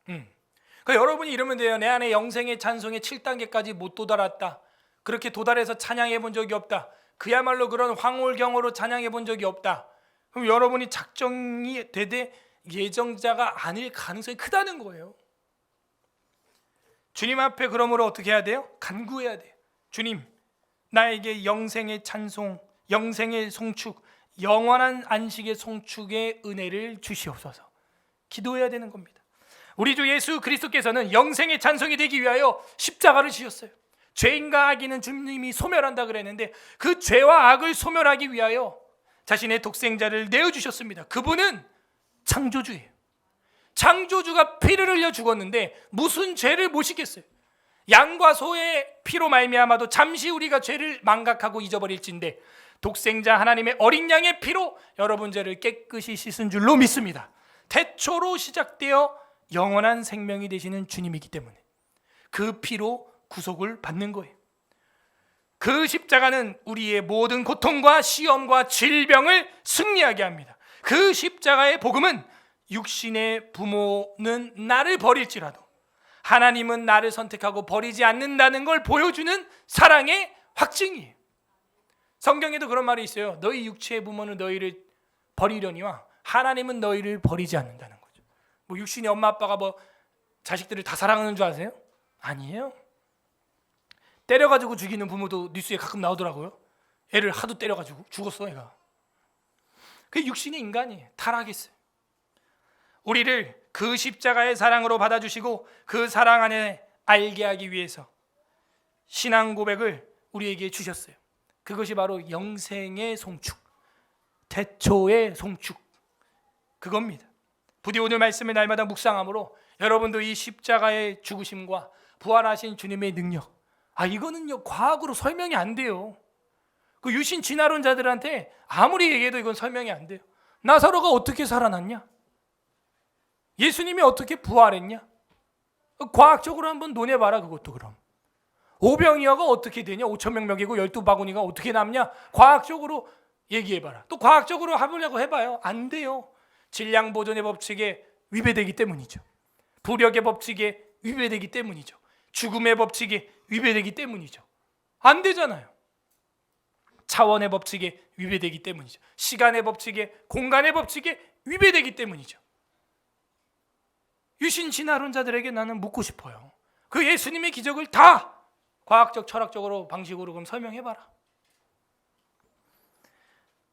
그러니까 여러분이 이러면 돼요. 내 안에 영생의 찬송의 7단계까지 못 도달했다, 그렇게 도달해서 찬양해 본 적이 없다, 그야말로 그런 황홀경으로 찬양해 본 적이 없다. 그럼 여러분이 작정이 되되 예정자가 아닐 가능성이 크다는 거예요. 주님 앞에 그러므로 어떻게 해야 돼요? 간구해야 돼요. 주님, 나에게 영생의 찬송, 영생의 송축, 영원한 안식의 송축의 은혜를 주시옵소서. 기도해야 되는 겁니다. 우리 주 예수 그리스도께서는 영생의 찬송이 되기 위하여 십자가를 지셨어요. 죄인과 악인은 주님이 소멸한다 그랬는데 그 죄와 악을 소멸하기 위하여 자신의 독생자를 내어주셨습니다. 그분은 창조주예요. 창조주가 피를 흘려 죽었는데 무슨 죄를 못 씻겠어요? 양과 소의 피로 말미암아도 잠시 우리가 죄를 망각하고 잊어버릴진데 독생자 하나님의 어린 양의 피로 여러분 죄를 깨끗이 씻은 줄로 믿습니다. 태초로 시작되어 영원한 생명이 되시는 주님이기 때문에 그 피로 구속을 받는 거예요. 그 십자가는 우리의 모든 고통과 시험과 질병을 승리하게 합니다. 그 십자가의 복음은 육신의 부모는 나를 버릴지라도 하나님은 나를 선택하고 버리지 않는다는 걸 보여주는 사랑의 확증이에요. 성경에도 그런 말이 있어요. 너희 육체의 부모는 너희를 버리려니와 하나님은 너희를 버리지 않는다는 거죠. 뭐 육신의 엄마 아빠가 뭐 자식들을 다 사랑하는 줄 아세요? 아니에요. 때려가지고 죽이는 부모도 뉴스에 가끔 나오더라고요. 애를 하도 때려가지고 죽었어 애가. 그게 육신의 인간이에요. 타락했어요. 우리를 그 십자가의 사랑으로 받아주시고 그 사랑 안에 알게 하기 위해서 신앙 고백을 우리에게 주셨어요. 그것이 바로 영생의 송축, 태초의 송축, 그겁니다. 부디 오늘 말씀을 날마다 묵상함으로 여러분도 이 십자가의 죽으심과 부활하신 주님의 능력, 이거는요 과학으로 설명이 안 돼요. 그 유신 진화론자들한테 아무리 얘기해도 이건 설명이 안 돼요. 나사로가 어떻게 살아났냐? 예수님이 어떻게 부활했냐? 과학적으로 한번 논해봐라. 그것도 그럼 오병이어가 어떻게 되냐? 5,000명 먹이고 12바구니가 어떻게 남냐? 과학적으로 얘기해봐라. 또 과학적으로 해보려고 해봐요. 안 돼요. 질량보존의 법칙에 위배되기 때문이죠. 부력의 법칙에 위배되기 때문이죠. 죽음의 법칙에 위배되기 때문이죠. 안 되잖아요. 차원의 법칙에 위배되기 때문이죠. 시간의 법칙에, 공간의 법칙에 위배되기 때문이죠. 유신 진화론자들에게 나는 묻고 싶어요. 그 예수님의 기적을 다 과학적, 철학적으로 방식으로 그럼 설명해봐라.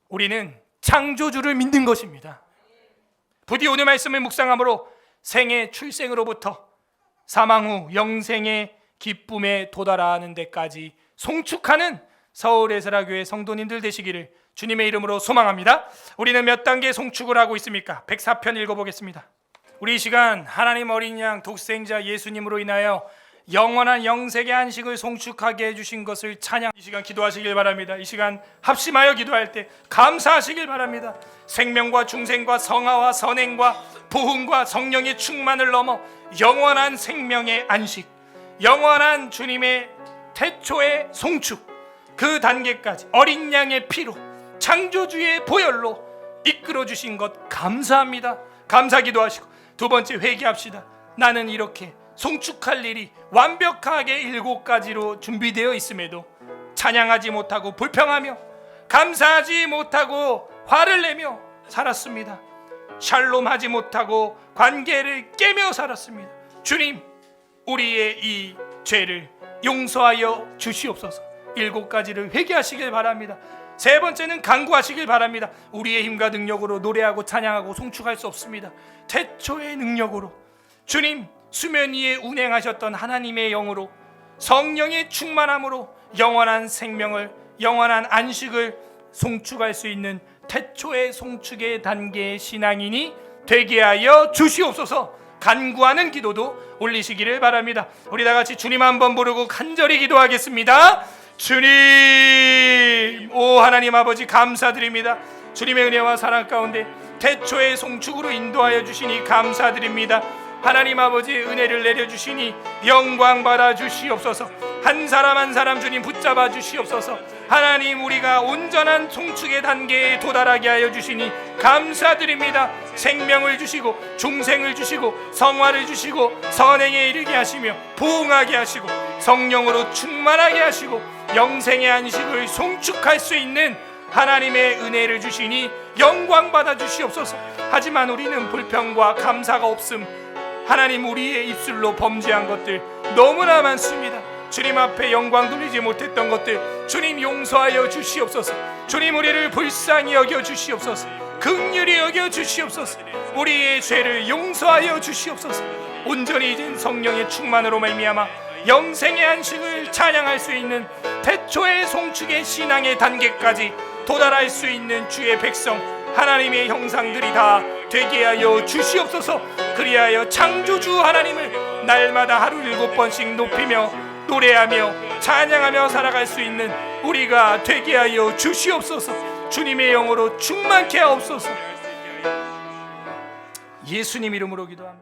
우리는 창조주를 믿는 것입니다. 부디 오늘 말씀을 묵상함으로 생애 출생으로부터 사망 후 영생의 기쁨에 도달하는 데까지 송축하는 서울에스라교회 성도님들 되시기를 주님의 이름으로 소망합니다. 우리는 몇 단계 송축을 하고 있습니까? 104편 읽어보겠습니다. 우리 이 시간 하나님 어린 양 독생자 예수님으로 인하여 영원한 영생의 안식을 송축하게 해주신 것을 찬양. 이 시간 기도하시길 바랍니다. 이 시간 합심하여 기도할 때 감사하시길 바랍니다. 생명과 중생과 성화와 선행과 부흥과 성령의 충만을 넘어 영원한 생명의 안식, 영원한 주님의 태초의 송축, 그 단계까지 어린 양의 피로 창조주의 보혈로 이끌어 주신 것 감사합니다. 감사 기도하시고 두 번째 회개합시다. 나는 이렇게 송축할 일이 완벽하게 7가지로 준비되어 있음에도 찬양하지 못하고 불평하며 감사하지 못하고 화를 내며 살았습니다. 샬롬하지 못하고 관계를 깨며 살았습니다. 주님, 우리의 이 죄를 용서하여 주시옵소서. 7가지를 회개하시길 바랍니다. 세 번째는 간구하시길 바랍니다. 우리의 힘과 능력으로 노래하고 찬양하고 송축할 수 없습니다. 태초의 능력으로 주님, 수면 위에 운행하셨던 하나님의 영으로 성령의 충만함으로 영원한 생명을, 영원한 안식을 송축할 수 있는 태초의 송축의 단계의 신앙인이 되게 하여 주시옵소서. 간구하는 기도도 올리시기를 바랍니다. 우리 다 같이 주님 한번 부르고 간절히 기도하겠습니다. 주님, 오 하나님 아버지 감사드립니다. 주님의 은혜와 사랑 가운데 태초의 송축으로 인도하여 주시니 감사드립니다. 하나님 아버지 은혜를 내려주시니 영광 받아 주시옵소서. 한 사람 한 사람 주님 붙잡아 주시옵소서. 하나님, 우리가 온전한 송축의 단계에 도달하게 하여 주시니 감사드립니다. 생명을 주시고 중생을 주시고 성화를 주시고 선행에 이르게 하시며 부흥하게 하시고 성령으로 충만하게 하시고 영생의 안식을 송축할 수 있는 하나님의 은혜를 주시니 영광 받아 주시옵소서. 하지만 우리는 불평과 감사가 없음. 하나님, 우리의 입술로 범죄한 것들 너무나 많습니다. 주님 앞에 영광 돌리지 못했던 것들 주님 용서하여 주시옵소서. 주님, 우리를 불쌍히 여겨 주시옵소서. 긍휼히 여겨 주시옵소서. 우리의 죄를 용서하여 주시옵소서. 온전히 이젠 성령의 충만으로 말미암아 영생의 안식을 찬양할 수 있는 태초의 송축의 신앙의 단계까지 도달할 수 있는 주의 백성 하나님의 형상들이 다 되게 하여 주시옵소서. 그리하여 창조주 하나님을 날마다 하루 7번씩 높이며 노래하며 찬양하며 살아갈 수 있는 우리가 되게 하여 주시옵소서. 주님의 영으로 충만케 하옵소서. 예수님 이름으로 기도합니다.